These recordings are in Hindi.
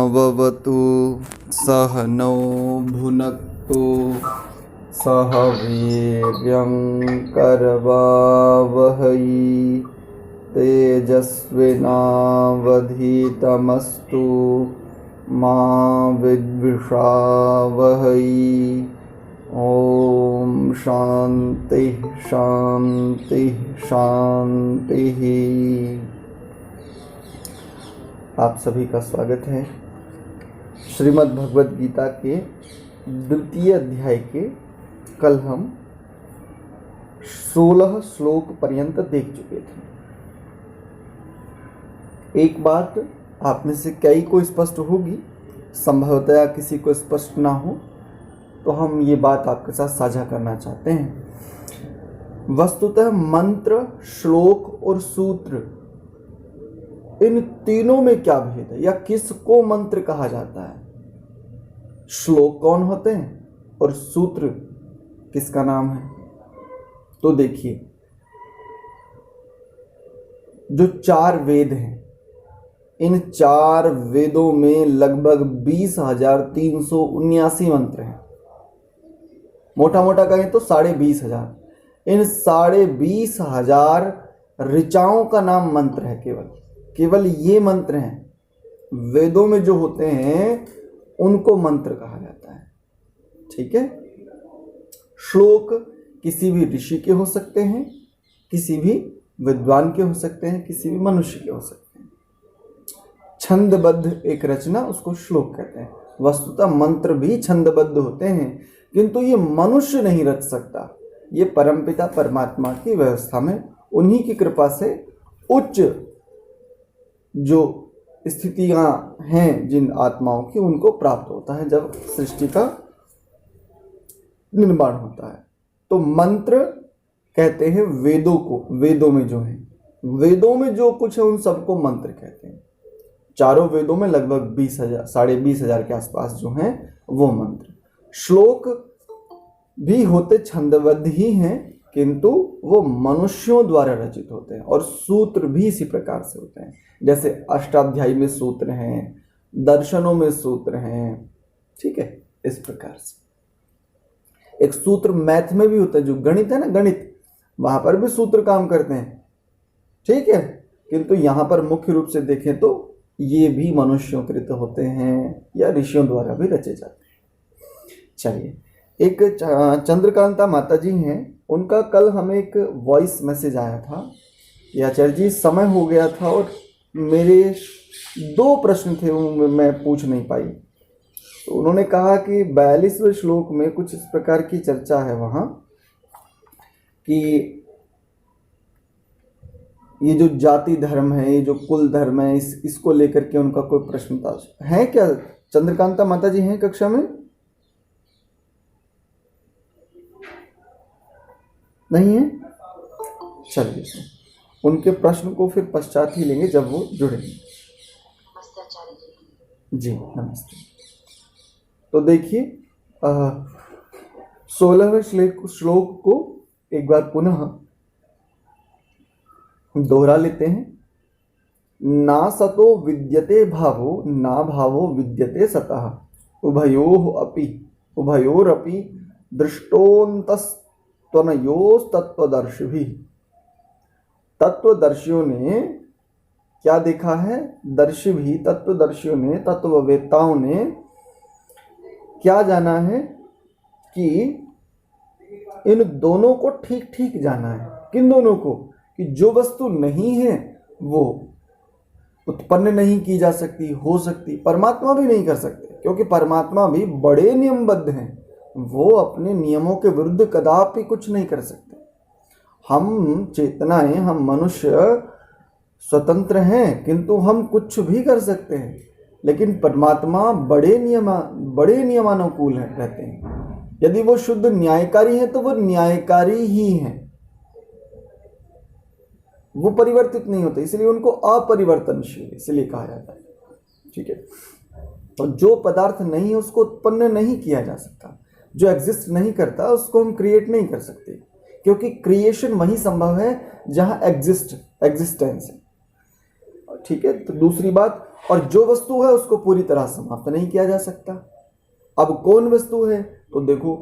ववतु सहनौ भुनक्तु सह वीर्यं करवावहै तेजस्विनावधीतमस्तु मा विद्विषावहै। ओम शांति शांति शांति। आप सभी का स्वागत है। श्रीमद् भगवद गीता के द्वितीय अध्याय के कल हम 16 श्लोक पर्यंत देख चुके थे। एक बात आप में से कई को स्पष्ट होगी, संभवतया किसी को स्पष्ट ना हो, तो हम ये बात आपके साथ साझा करना चाहते हैं। वस्तुतः मंत्र, श्लोक और सूत्र, इन तीनों में क्या भेद है या किसको मंत्र कहा जाता है? श्लोक कौन होते हैं और सूत्र किसका नाम है? तो देखिए, जो 4 वेद हैं, इन 4 वेदों में लगभग 20,379 मंत्र हैं। मोटा मोटा कहें तो 20,500। इन 20,500 ऋचाओं का नाम मंत्र है। केवल ये मंत्र हैं। वेदों में जो होते हैं उनको मंत्र कहा जाता है। ठीक है। श्लोक किसी भी ऋषि के हो सकते हैं, किसी भी विद्वान के हो सकते हैं, किसी भी मनुष्य के हो सकते हैं। छंदबद्ध एक रचना, उसको श्लोक कहते हैं। वस्तुतः मंत्र भी छंदबद्ध होते हैं, किंतु ये मनुष्य नहीं रच सकता। ये परमपिता परमात्मा की व्यवस्था में उन्हीं की कृपा से उच्च जो स्थितियां हैं जिन आत्माओं की, उनको प्राप्त होता है जब सृष्टि का निर्माण होता है। तो मंत्र कहते हैं वेदों को। वेदों में जो है, वेदों में जो कुछ है उन सबको मंत्र कहते हैं। चारों वेदों में लगभग 20,000 के आसपास जो हैं वो मंत्र। श्लोक भी होते छंदबद्ध ही हैं, किंतु वो मनुष्यों द्वारा रचित होते हैं। और सूत्र भी इसी प्रकार से होते हैं। जैसे अष्टाध्यायी में सूत्र हैं, दर्शनों में सूत्र हैं। ठीक है, इस प्रकार से एक सूत्र मैथ में भी होता है। जो गणित है ना, गणित, वहां पर भी सूत्र काम करते हैं। ठीक है, किंतु यहां पर मुख्य रूप से देखें तो ये भी मनुष्यों कृत होते हैं या ऋषियों द्वारा भी रचे जाते हैं। चलिए, एक चंद्रकांता माता जी हैं, उनका कल हमें एक वॉइस मैसेज आया था कि आचार्य जी समय हो गया था और मेरे 2 प्रश्न थे वो मैं पूछ नहीं पाई। तो उन्होंने कहा कि 42वें श्लोक में कुछ इस प्रकार की चर्चा है वहाँ कि ये जो जाति धर्म है, ये जो कुल धर्म है, इसको लेकर के उनका कोई प्रश्न था। है क्या चंद्रकांता माता जी हैं कक्षा में? नहीं है? चलिए, उनके प्रश्न को फिर पश्चात ही लेंगे जब वो जुड़ेंगे। जी नमस्ते। तो देखिए, 16वें श्लोक को एक बार पुनः दोहरा लेते हैं। ना सतो विद्यते भावो ना भावो विद्यते सतः उभयोरपि दृष्टोन्तस्तनयोस्तत्वदर्शिभिः। तत्वदर्शियों ने क्या देखा है? तत्वदर्शियों ने, तत्ववेत्ताओं ने क्या जाना है कि इन दोनों को ठीक ठीक जाना है। किन दोनों को? कि जो वस्तु नहीं है वो उत्पन्न नहीं की जा सकती, हो सकती, परमात्मा भी नहीं कर सकते, क्योंकि परमात्मा भी बड़े नियमबद्ध हैं। वो अपने नियमों के विरुद्ध कदापि कुछ नहीं कर सकते। हम चेतनाएं, हम मनुष्य स्वतंत्र हैं, किंतु हम कुछ भी कर सकते हैं। लेकिन परमात्मा बड़े नियमानुकूल है रहते हैं। यदि वो शुद्ध न्यायकारी है तो वो न्यायकारी ही हैं, वो परिवर्तित नहीं होते, इसलिए उनको अपरिवर्तनशील इसलिए कहा जाता है। ठीक है। और जो पदार्थ नहीं है उसको उत्पन्न नहीं किया जा सकता। जो एग्जिस्ट नहीं करता उसको हम क्रिएट नहीं कर सकते। क्योंकि क्रिएशन वही संभव है जहां एग्जिस्टेंस है। ठीक है। तो दूसरी बात, और जो वस्तु है उसको पूरी तरह समाप्त नहीं किया जा सकता। अब कौन वस्तु है? तो देखो,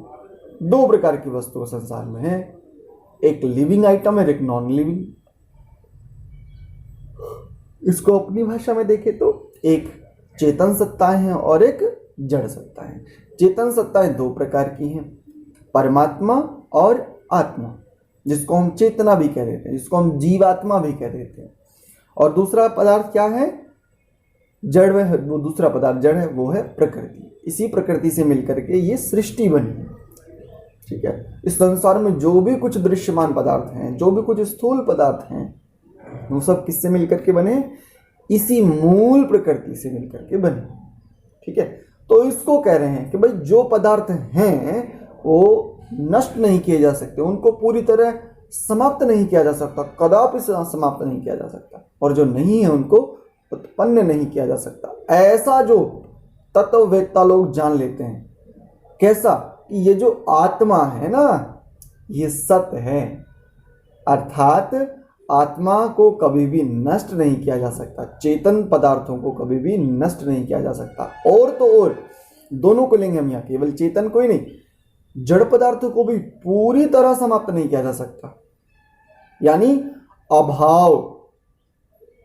दो प्रकार की वस्तु संसार में है, एक लिविंग आइटम है, एक नॉन लिविंग। इसको अपनी भाषा में देखें तो एक चेतन सत्ताएं हैं और एक जड़ सत्ताएं। चेतन सत्ताएं दो प्रकार की हैं, परमात्मा और आत्मा, जिसको हम चेतना भी कह देते हैं, जिसको हम जीवात्मा भी कह देते हैं। और दूसरा पदार्थ क्या है? जड़ है। वो दूसरा पदार्थ जड़ है, वो है प्रकृति। इसी प्रकृति से मिलकर के ये सृष्टि बनी है। ठीक है। इस संसार में जो भी कुछ दृश्यमान पदार्थ हैं, जो भी कुछ स्थूल पदार्थ हैं, वो सब किससे मिलकर के बने? इसी मूल प्रकृति से मिलकर के बने। ठीक है। तो इसको कह रहे हैं कि भाई जो पदार्थ हैं वो नष्ट नहीं किए जा सकते, उनको पूरी तरह समाप्त नहीं किया जा सकता, कदापि समाप्त नहीं किया जा सकता, और जो नहीं है उनको उत्पन्न नहीं किया जा सकता। ऐसा जो तत्ववेत्ता लोग जान लेते हैं। कैसा? कि ये जो आत्मा है ना, ये सत्य है, अर्थात आत्मा को कभी भी नष्ट नहीं किया जा सकता, चेतन पदार्थों को कभी भी नष्ट नहीं किया जा सकता। और तो और दोनों को लेंगे हम यहाँ, केवल चेतन को ही नहीं, जड़ पदार्थों को भी पूरी तरह समाप्त नहीं किया जा सकता। यानी अभाव,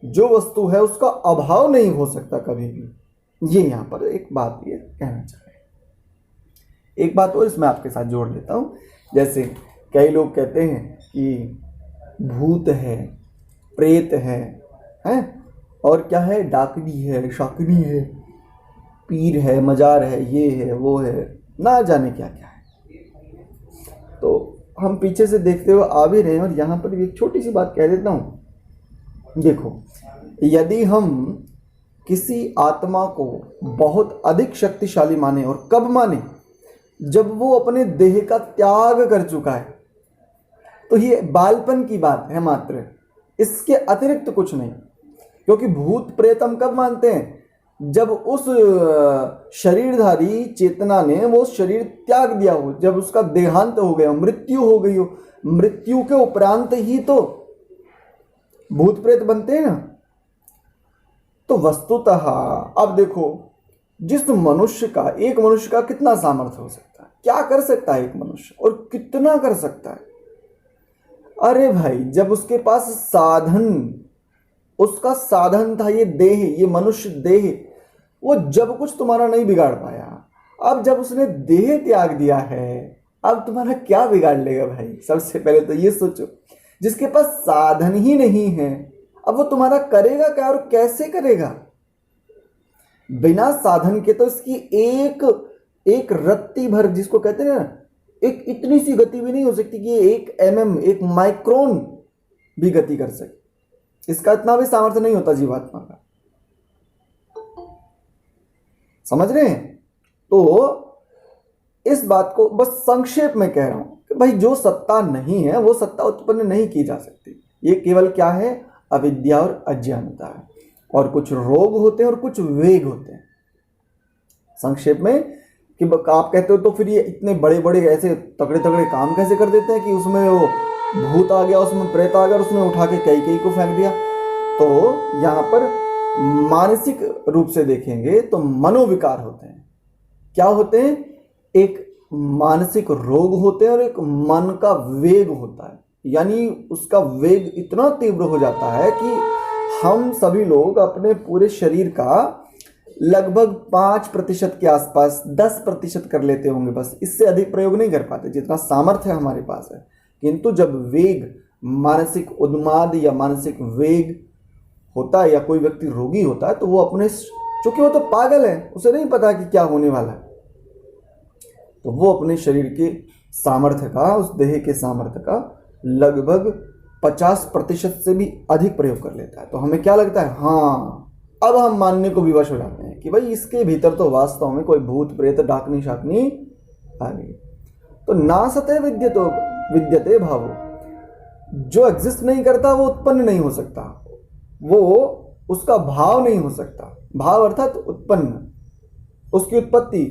जो वस्तु है उसका अभाव नहीं हो सकता कभी भी। ये यहां पर एक बात ये कहना चाह रहे हैं। एक बात और इसमें आपके साथ जोड़ लेता हूं। जैसे कई लोग कहते हैं कि भूत है, प्रेत है और क्या है, डाकनी है, शाकनी है, पीर है, मजार है, ये है, वो है, ना जाने क्या क्या है। तो हम पीछे से देखते हुए आ भी रहे हैं, और यहाँ पर भी एक छोटी सी बात कह देता हूँ। देखो, यदि हम किसी आत्मा को बहुत अधिक शक्तिशाली माने, और कब माने? जब वो अपने देह का त्याग कर चुका है, तो ये बालपन की बात है मात्र, इसके अतिरिक्त कुछ नहीं। क्योंकि भूत प्रेत हम कब मानते हैं? जब उस शरीरधारी चेतना ने वो शरीर त्याग दिया हो, जब उसका देहांत हो गया, मृत्यु हो गई हो, मृत्यु के उपरांत ही तो भूत प्रेत बनते हैं ना। तो वस्तुतः अब देखो, जिस मनुष्य का, एक मनुष्य का कितना सामर्थ्य हो सकता है, क्या कर सकता है एक मनुष्य, और कितना कर सकता है? अरे भाई, जब उसके पास साधन, उसका साधन था ये देह, ये मनुष्य देह, वो जब कुछ तुम्हारा नहीं बिगाड़ पाया। अब जब उसने देह त्याग दिया है, अब तुम्हारा क्या बिगाड़ लेगा भाई? सबसे पहले तो ये सोचो, जिसके पास साधन ही नहीं है, अब वो तुम्हारा करेगा क्या और कैसे करेगा? बिना साधन के तो इसकी एक रत्ती भर, जिसको कहते हैं ना, एक इतनी सी गति भी नहीं हो सकती कि एक mm, एक माइक्रोन भी गति कर सके। इसका इतना भी सामर्थ्य नहीं होता जीवात्मा का। समझ रहे हैं? तो इस बात को बस संक्षेप में कह रहा हूं कि भाई जो सत्ता नहीं है वो सत्ता उत्पन्न नहीं की जा सकती। ये केवल क्या है? अविद्या और अज्ञानता है, और कुछ रोग होते हैं और कुछ वेग होते हैं। संक्षेप में कि आप कहते हो तो फिर ये इतने बड़े बड़े ऐसे तगड़े तगड़े काम कैसे कर देते हैं कि उसमें वो भूत आ गया, उसमें प्रेत आ गया, उसने उठा के कई को फेंक दिया। तो यहाँ पर मानसिक रूप से देखेंगे तो मनोविकार होते हैं। क्या होते हैं? एक मानसिक रोग होते हैं और एक मन का वेग होता है। यानी उसका वेग इतना तीव्र हो जाता है कि हम सभी लोग अपने पूरे शरीर का लगभग 5% के आसपास, 10% कर लेते होंगे, बस इससे अधिक प्रयोग नहीं कर पाते जितना सामर्थ्य हमारे पास है। किंतु जब वेग, मानसिक उन्माद या मानसिक वेग होता है, या कोई व्यक्ति रोगी होता है, तो वो अपने, चूंकि वो तो पागल है, उसे नहीं पता कि क्या होने वाला है, तो वो अपने शरीर के सामर्थ्य का, उस देह के सामर्थ्य का लगभग 50% से भी अधिक प्रयोग कर लेता है। तो हमें क्या लगता है? हाँ, अब हम मानने को विवश हो जाते हैं कि भाई इसके भीतर तो वास्तव में कोई भूत प्रेत डाकनी शाकनी आ गई। तो नासते विद्यते भावो, जो एग्जिस्ट नहीं करता वो उत्पन्न नहीं हो सकता, वो उसका भाव नहीं हो सकता। भाव अर्थात उत्पन्न, उसकी उत्पत्ति।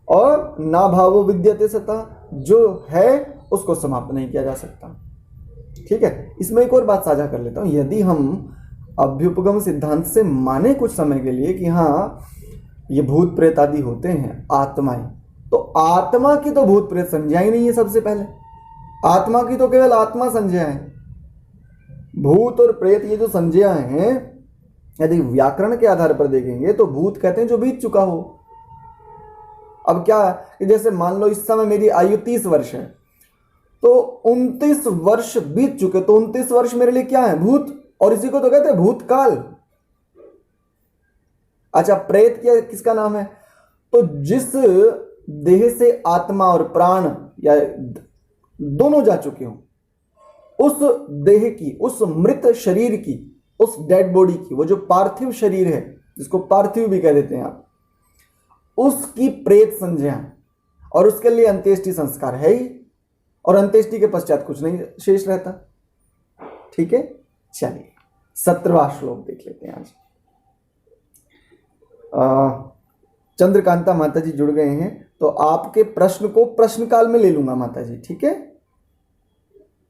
और ना भावो विद्यते सता, जो है उसको समाप्त नहीं किया जा सकता। ठीक है, इसमें एक और बात साझा कर लेता हूँ। यदि हम अभ्युपगम सिद्धांत से माने कुछ समय के लिए कि हाँ ये भूत प्रेत आदि होते हैं आत्माएं, तो आत्मा की तो भूत प्रेत संज्ञा ही नहीं है। सबसे पहले आत्मा की तो केवल आत्मा संज्ञा है। भूत और प्रेत ये जो संज्ञा हैं, यदि व्याकरण के आधार पर देखेंगे तो भूत कहते हैं जो बीत चुका हो। अब क्या कि जैसे मान लो इस समय मेरी आयु 30 वर्ष है, तो 29 वर्ष बीत चुके, तो 29 वर्ष मेरे लिए क्या है? भूत। और इसी को तो कहते हैं भूतकाल। अच्छा, प्रेत क्या किसका नाम है? तो जिस देह से आत्मा और प्राण या दोनों जा चुके हो, उस देह की, उस मृत शरीर की, उस डेड बॉडी की, वो जो पार्थिव शरीर है जिसको पार्थिव भी कह देते हैं आप, उसकी प्रेत संज्ञा, और उसके लिए अंत्येष्टि संस्कार है ही, और अंत्येष्टि के पश्चात कुछ नहीं शेष रहता। ठीक है, चलिए 17वां श्लोक देख लेते हैं आज। चंद्रकांता माता जी जुड़ गए हैं, तो आपके प्रश्न को प्रश्नकाल में ले लूंगा माता जी। ठीक है,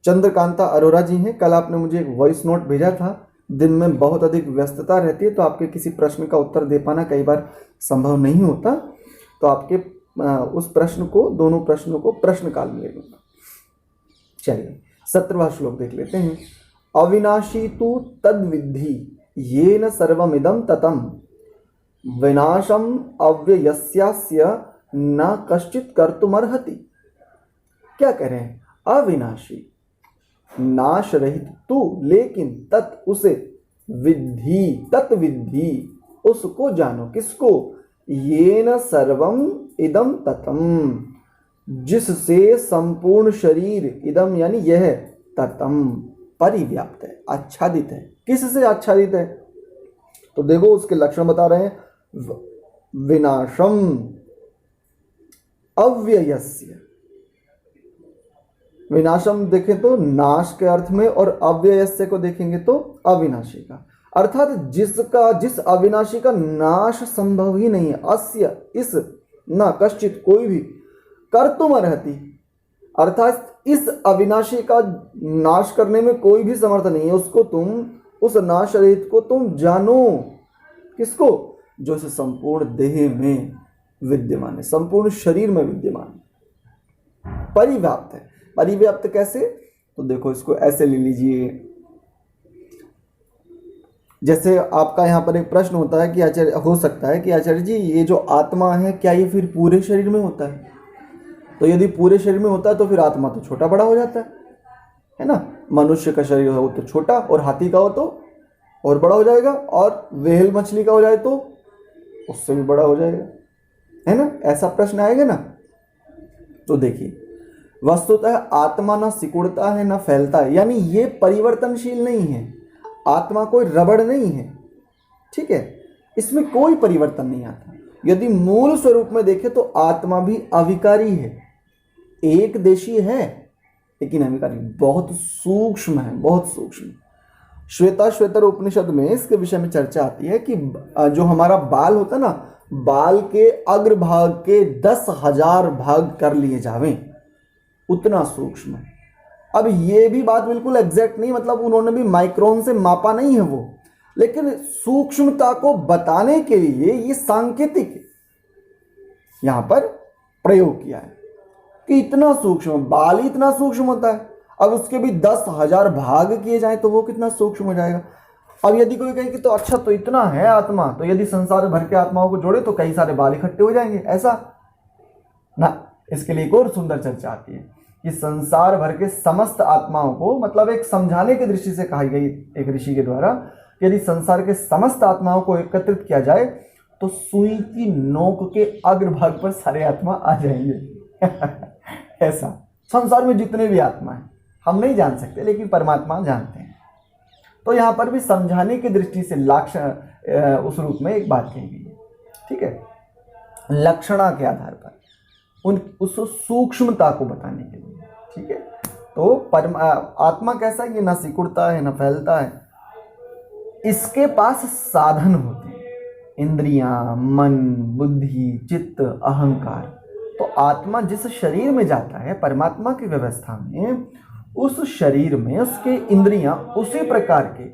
चंद्रकांता अरोरा जी हैं। कल आपने मुझे एक वॉइस नोट भेजा था, दिन में बहुत अधिक व्यस्तता रहती है, तो आपके किसी प्रश्न का उत्तर दे पाना कई बार संभव नहीं होता, तो आपके उस प्रश्न को, दोनों प्रश्नों को प्रश्नकाल में ले लूंगा। चलिए 17वां श्लोक देख लेते हैं। अविनाशी तु तद्विद्धि येन सर्वमिदं ततम् विनाशम अव्ययस्यास्य न कश्चित कर्तुमर्हति। क्या कह रहे हैं? अविनाशी, नाश रहित तू, लेकिन तत् उसे, विद्धि तत्विद्धि उसको जानो। किसको? येन सर्वम इदम ततम, जिससे संपूर्ण शरीर, इदम यानी यह, ततम परिव्याप्त है, आच्छादित है। किससे आच्छादित है? तो देखो उसके लक्षण बता रहे हैं। विनाशम अव्ययस्य, विनाशम देखें तो नाश के अर्थ में, और अव्ययस्य को देखेंगे तो अविनाशी का, अर्थात जिसका, जिस अविनाशी का नाश संभव ही नहीं है। अस्य, इस, न कश्चित कोई भी, कर्तुम अर्हति, अर्थात इस अविनाशी का नाश करने में कोई भी समर्थ नहीं है। उसको तुम, उस नाश रहित को तुम जानो। किसको? जो इस संपूर्ण देह में विद्यमान है, संपूर्ण शरीर में विद्यमान है, परिव्याप्त है। परिव्याप्त कैसे? तो देखो इसको ऐसे ले लीजिए, जैसे आपका यहाँ पर एक प्रश्न होता है कि आचार्य, हो सकता है कि आचार्य जी ये जो आत्मा है क्या ये फिर पूरे शरीर में होता है? तो यदि पूरे शरीर में होता है तो फिर आत्मा तो छोटा बड़ा हो जाता है ना। मनुष्य का शरीर हो तो छोटा, और हाथी का हो तो और बड़ा हो जाएगा, और व्हेल मछली का हो जाए तो उससे भी बड़ा हो जाएगा, है ना। ऐसा प्रश्न आएगा ना। तो देखिए, वस्तुतः आत्मा ना सिकुड़ता है ना फैलता है, यानी ये परिवर्तनशील नहीं है। आत्मा कोई रबड़ नहीं है, ठीक है, इसमें कोई परिवर्तन नहीं आता। यदि मूल स्वरूप में देखें तो आत्मा भी अविकारी है, एक देशी है, लेकिन अविकारी, बहुत सूक्ष्म है, बहुत सूक्ष्म। श्वेताश्वेतर उपनिषद में इसके विषय में चर्चा आती है कि जो हमारा बाल होता है ना, बाल के अग्रभाग के 10,000 भाग कर लिए जावें, उतना सूक्ष्म। अब ये भी बात बिल्कुल एग्जैक्ट नहीं, मतलब उन्होंने भी माइक्रोन से मापा नहीं है वो, लेकिन सूक्ष्मता को बताने के लिए ये सांकेतिक यहां पर प्रयोग किया है कि इतना सूक्ष्म, बाल ही इतना सूक्ष्म होता है। अब उसके भी 10,000 भाग किए जाए तो वो कितना सूक्ष्म हो जाएगा। अब यदि कोई कहे कि तो अच्छा, तो इतना है आत्मा, तो यदि संसार भर के आत्माओं को जोड़े तो कई सारे बाल इकट्ठे हो जाएंगे, ऐसा ना। इसके लिए एक और सुंदर चर्चा आती है कि संसार भर के समस्त आत्माओं को, मतलब एक समझाने की दृष्टि से कही गई एक ऋषि के द्वारा, यदि संसार के समस्त आत्माओं को एकत्रित किया जाए तो सुई की नोक के अग्रभाग पर सारे आत्मा आ जाएंगे। ऐसा संसार में जितने भी आत्मा हैं हम नहीं जान सकते, लेकिन परमात्मा जानते हैं। तो यहाँ पर भी समझाने की दृष्टि से लक्षण उस रूप में एक बात कही गई है, ठीक है, लक्षणा के आधार पर उस सूक्ष्मता को बताने के लिए, ठीक है। तो आत्मा कैसा है? ये ना सिकुड़ता है ना फैलता है, इसके पास साधन होते हैं, इंद्रियां, मन, बुद्धि, चित्त, अहंकार, तो आत्मा जिस शरीर में जाता है परमात्मा की व्यवस्था में, उस शरीर में उसके इंद्रियां उसी प्रकार के,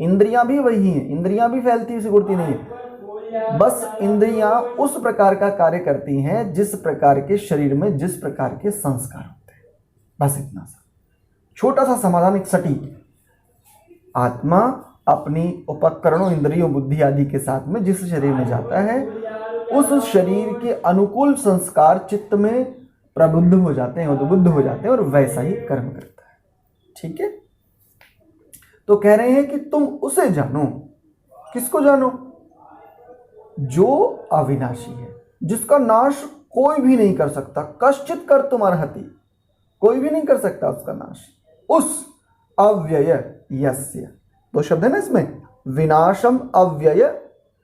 इंद्रियां भी वही हैं, इंद्रियां भी फैलती सिकुड़ती नहीं है, बस इंद्रियां उस प्रकार का कार्य करती हैं जिस प्रकार के शरीर में जिस प्रकार के संस्कार होते हैं। बस इतना सा छोटा सा समाधान, एक सटीक। आत्मा अपनी उपकरणों, इंद्रियों, बुद्धि आदि के साथ में जिस शरीर में जाता है, उस शरीर के अनुकूल संस्कार चित्त में प्रबुद्ध हो जाते हैं, उद्बुद्ध हो जाते हैं और वैसा ही कर्म करता है। ठीक है, तो कह रहे हैं कि तुम उसे जानो। किसको जानो? जो अविनाशी है, जिसका नाश कोई भी नहीं कर सकता। कश्चित कर तुम अर्हति, कोई भी नहीं कर सकता उसका नाश। उस अव्यय यस्य, दो शब्द है ना इसमें, विनाशम अव्यय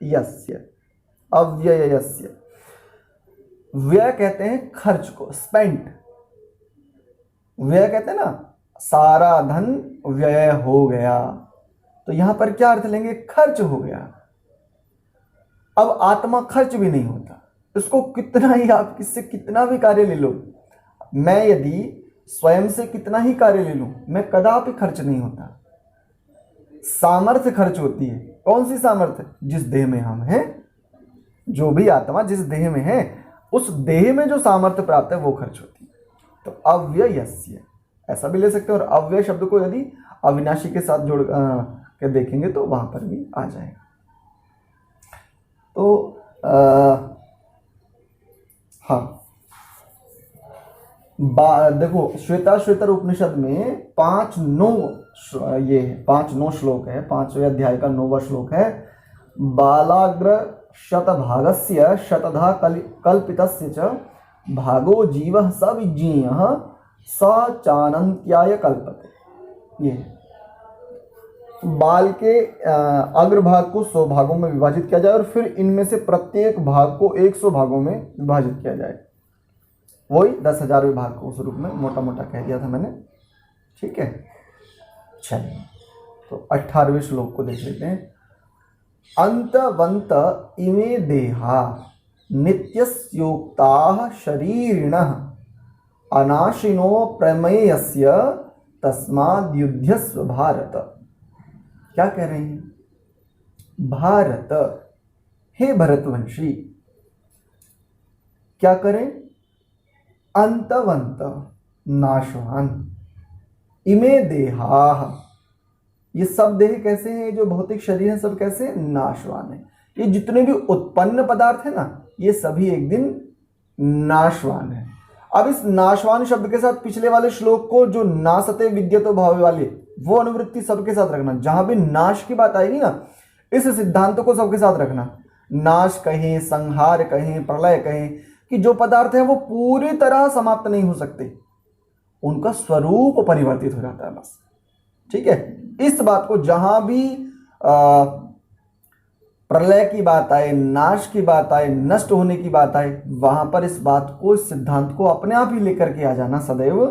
यस्य, अव्यय यस्य। व्यय कहते हैं खर्च को, स्पेंट। व्यय कहते हैं ना, सारा धन व्यय हो गया, तो यहां पर क्या अर्थ लेंगे? खर्च हो गया। अब आत्मा खर्च भी नहीं होता, इसको कितना ही आप किससे कितना भी कार्य ले लो, मैं यदि स्वयं से कितना ही कार्य ले लूं, मैं कदापि खर्च नहीं होता। सामर्थ्य खर्च होती है। कौन सी सामर्थ्य? जिस देह में हम हैं, जो भी आत्मा जिस देह में है, उस देह में जो सामर्थ्य प्राप्त है वो खर्च होती है। तो अव्ययस्य ऐसा भी ले सकते हैं, और अव्यय शब्द को यदि अविनाशी के साथ जोड़ के देखेंगे तो वहां पर भी आ जाएगा। तो हाँ, देखो श्वेताश्वेतर उपनिषद में 5-9 श्लोक है, 5वें अध्याय का 9वां श्लोक है। बालाग्र शतभागस्य शतधा कल्पितस्य च भागो जीवः स विज्ञेयः स चानन्त्याय कल्पते। ये बाल के अग्रभाग को 100 भागों में विभाजित किया जाए और फिर इनमें से प्रत्येक भाग को 100 भागों में विभाजित किया जाए। वही 10,000वें भाग को उस रूप में मोटा मोटा कह दिया था मैंने। ठीक है, चलिए तो 18वें श्लोक को देख लेते हैं। अंतवंत इमे देहा नित्यस्योक्ताः शरीरिणः अनाशिनो प्रमेयस्य तस्माद्युध्यस्व भारत। क्या कह रहे हैं? भारत, हे भरतवंशी, क्या करें? अंतवंत, नाशवान, इमे देहाः, ये सब देह कैसे हैं? जो भौतिक शरीर है सब कैसे? नाशवान है। ये जितने भी उत्पन्न पदार्थ है ना, ये सभी एक दिन नाशवान है। अब इस नाशवान शब्द के साथ पिछले वाले श्लोक को, जो नासते विद्यतो भावे वाले, वो अनुवृत्ति सबके साथ रखना। जहां भी नाश की बात आएगी ना, इस सिद्धांत को सबके साथ रखना। नाश कहें, संहार कहें, प्रलय कहें, कि जो पदार्थ है वो पूरी तरह समाप्त नहीं हो सकते, उनका स्वरूप परिवर्तित हो जाता है बस। ठीक है, इस बात को जहां भी प्रलय की बात आए, नाश की बात आए, नष्ट होने की बात आए, वहां पर इस बात को, इस सिद्धांत को अपने आप ही लेकर के आ जाना सदैव,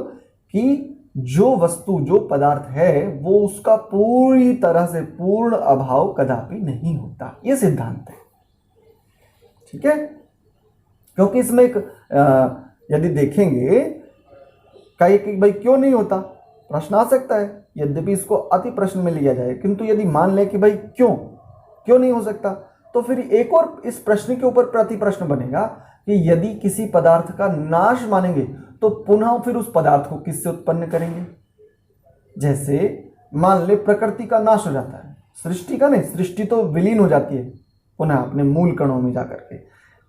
कि जो वस्तु, जो पदार्थ है, वो उसका पूरी तरह से पूर्ण अभाव कदापि नहीं होता। ये सिद्धांत है। ठीक है, क्योंकि इसमें एक यदि देखेंगे कहीं कि भाई क्यों नहीं होता, प्रश्न आ सकता है, यद्यपि इसको अति प्रश्न में लिया जाए, किंतु यदि मान ले कि भाई क्यों नहीं हो सकता, तो फिर एक और इस प्रश्न के ऊपर प्रति प्रश्न बनेगा कि यदि किसी पदार्थ का नाश मानेंगे तो पुनः फिर उस पदार्थ को किससे उत्पन्न करेंगे? जैसे मान ले प्रकृति का नाश हो जाता है, सृष्टि का नहीं, सृष्टि तो विलीन हो जाती है पुनः अपने मूल कणों में जाकर के।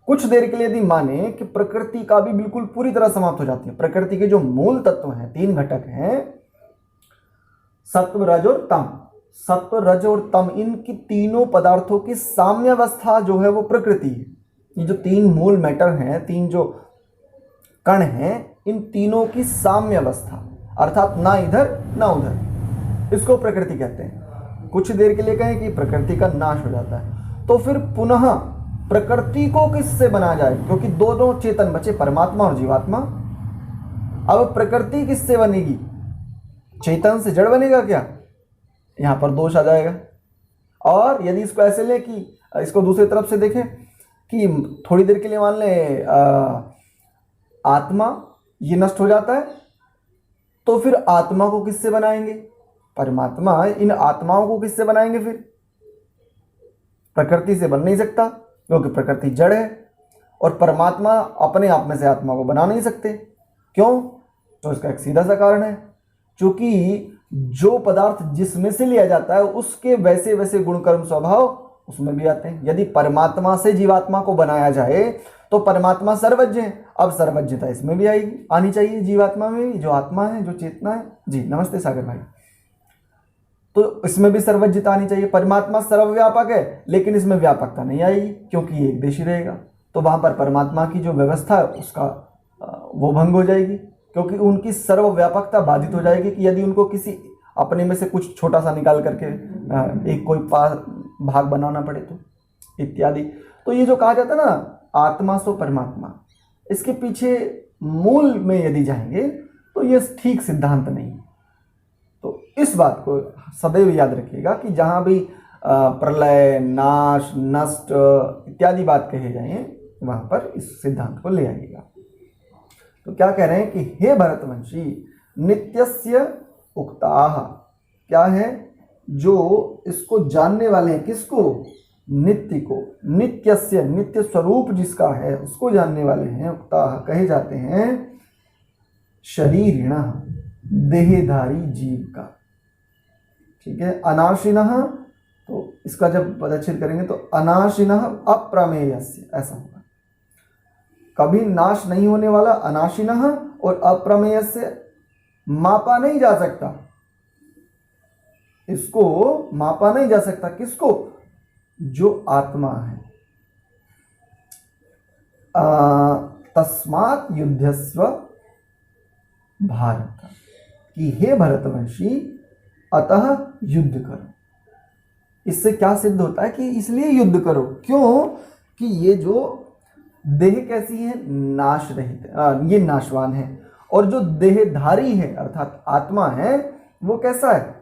कुछ देर के लिए यदि माने कि प्रकृति का भी बिल्कुल पूरी तरह समाप्त हो जाती है, प्रकृति के जो मूल तत्व हैं, 3 घटक हैं, सत्व, रज और तम। सत्व, रज और तम, इनकी तीनों पदार्थों की साम्यावस्था जो है वो प्रकृति है। ये जो 3 मूल मैटर हैं, 3 जो कण हैं, इन तीनों की साम्यावस्था, अर्थात ना इधर ना उधर, इसको प्रकृति कहते हैं। कुछ देर के लिए कहें कि प्रकृति का नाश हो जाता है, तो फिर पुनः प्रकृति को किससे बना जाए? क्योंकि दोनों चेतन बचे, परमात्मा और जीवात्मा। अब प्रकृति किससे बनेगी? चेतन से। जड़ बनेगा क्या? यहां पर दोष आ जाएगा। और यदि इसको ऐसे ले कि इसको दूसरी तरफ से देखें कि थोड़ी देर के लिए मान ले आत्मा, ये नष्ट हो जाता है, तो फिर आत्मा को किससे बनाएंगे? परमात्मा इन आत्माओं को किससे बनाएंगे? फिर प्रकृति से बन नहीं सकता, क्योंकि प्रकृति जड़ है, और परमात्मा अपने आप में से आत्मा को बना नहीं सकते। क्यों? तो इसका एक सीधा सा कारण है, क्योंकि जो पदार्थ जिसमें से लिया जाता है उसके वैसे वैसे गुण कर्म स्वभाव उसमें भी आते हैं। यदि परमात्मा से जीवात्मा को बनाया जाए तो परमात्मा सर्वज्ञ है, अब सर्वज्ञता इसमें भी आएगी, आनी चाहिए, जीवात्मा में भी, जो आत्मा है, जो चेतना है। जी नमस्ते सागर भाई। तो इसमें भी सर्वज्ञता आनी चाहिए। परमात्मा सर्वव्यापक है, लेकिन इसमें व्यापकता नहीं आएगी, क्योंकि ये एक देशी रहेगा, तो वहां पर परमात्मा की जो व्यवस्था है उसका वो भंग हो जाएगी, क्योंकि उनकी सर्वव्यापकता बाधित हो जाएगी कि यदि उनको किसी अपने में से कुछ छोटा सा निकाल करके एक कोई भाग बनाना पड़े तो इत्यादि। तो ये जो कहा जाता है ना आत्मा सो परमात्मा, इसके पीछे मूल में यदि जाएंगे तो ये ठीक सिद्धांत नहीं है। तो इस बात को सदैव याद रखिएगा कि जहाँ भी प्रलय, नाश, नष्ट इत्यादि बात कहे जाए वहाँ पर इस सिद्धांत को ले आइएगा। तो क्या कह रहे हैं कि हे भरतवंशी, नित्यस्य उक्ताः, क्या है? जो इसको जानने वाले हैं, किसको? नित्य को, नित्यस्य, नित्य स्वरूप जिसका है उसको जानने वाले हैं, उक्ताः कहे जाते हैं, शरीरिणः, देहधारी जीव का। ठीक है। अनाशिनः, तो इसका जब पदच्छेद करेंगे तो अनाशिनः अप्रमेयस्य, ऐसा होगा। कभी नाश नहीं होने वाला अनाशिनः, और अप्रमेय से मापा नहीं जा सकता, इसको मापा नहीं जा सकता। किसको? जो आत्मा है। तस्मात् युद्धस्व भारत, कि हे भरतवंशी अतः युद्ध करो। इससे क्या सिद्ध होता है? कि इसलिए युद्ध करो। क्यों? कि ये जो देह कैसी है? नाश रहित, ये नाशवान है, और जो देहधारी है अर्थात आत्मा है वो कैसा है?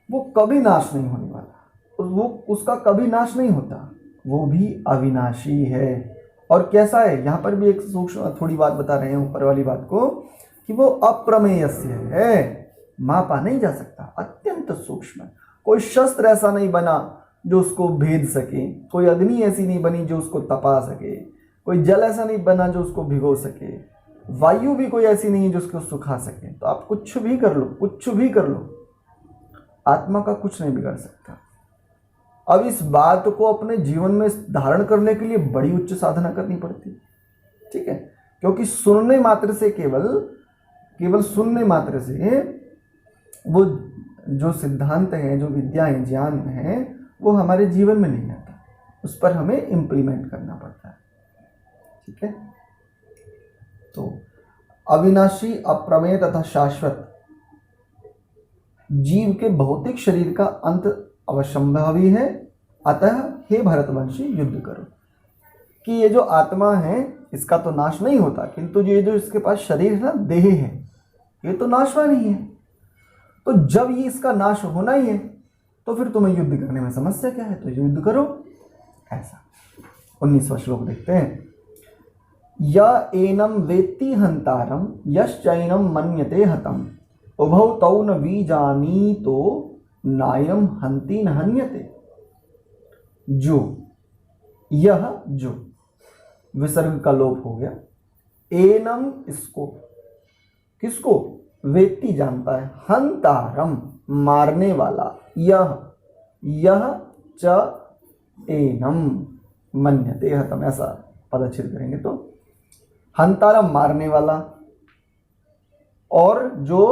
वो कभी नाश नहीं होने वाला, वो उसका कभी नाश नहीं होता, वो भी अविनाशी है। और कैसा है? यहाँ पर भी एक सूक्ष्म थोड़ी बात बता रहे हैं ऊपर वाली बात को, कि वो अप्रमेयस्य है, मापा नहीं जा सकता, अत्यंत सूक्ष्म। कोई शस्त्र ऐसा नहीं बना जो उसको भेद सके, कोई अग्नि ऐसी नहीं बनी जो उसको तपा सके, कोई जल ऐसा नहीं बना जो उसको भिगो सके, वायु भी कोई ऐसी नहीं है जो उसको सुखा सके। तो आप कुछ भी कर लो, कुछ भी कर लो, आत्मा का कुछ नहीं बिगड़ सकता। अब इस बात को अपने जीवन में धारण करने के लिए बड़ी उच्च साधना करनी पड़ती है। ठीक है। क्योंकि सुनने मात्र से, केवल सुनने मात्र से वो जो सिद्धांत है, जो विद्या है, ज्ञान है, वो हमारे जीवन में नहीं आता, उस पर हमें इम्प्लीमेंट करना पड़ता है। ठीक है। तो अविनाशी, अप्रमेय तथा शाश्वत जीव के भौतिक शरीर का अंत अवश्यंभावी है, अतः हे भरतवंशी युद्ध करो। कि ये जो आत्मा है इसका तो नाश नहीं होता, किंतु ये जो इसके पास शरीर है ना, देह है, ये तो नाशवान ही है। तो जब ये इसका नाश होना ही है तो फिर तुम्हें युद्ध करने में समस्या क्या है? तो युद्ध करो। ऐसा 19वां श्लोक देखते हैं। या एनम वेत्ति हंतारम यश्चैनम मन्यते हतम उभौ तौ न बीजानीतो नायम हंति न हन्यते। जो, यह जो, विसर्ग का लोप हो गया। एनम, इसको, किसको? वेत्ति, जानता है, हंतारम, मारने वाला, यह च एनम मन्यते हतम, ऐसा पदच्छेद करेंगे तो हंतारम मारने वाला, और जो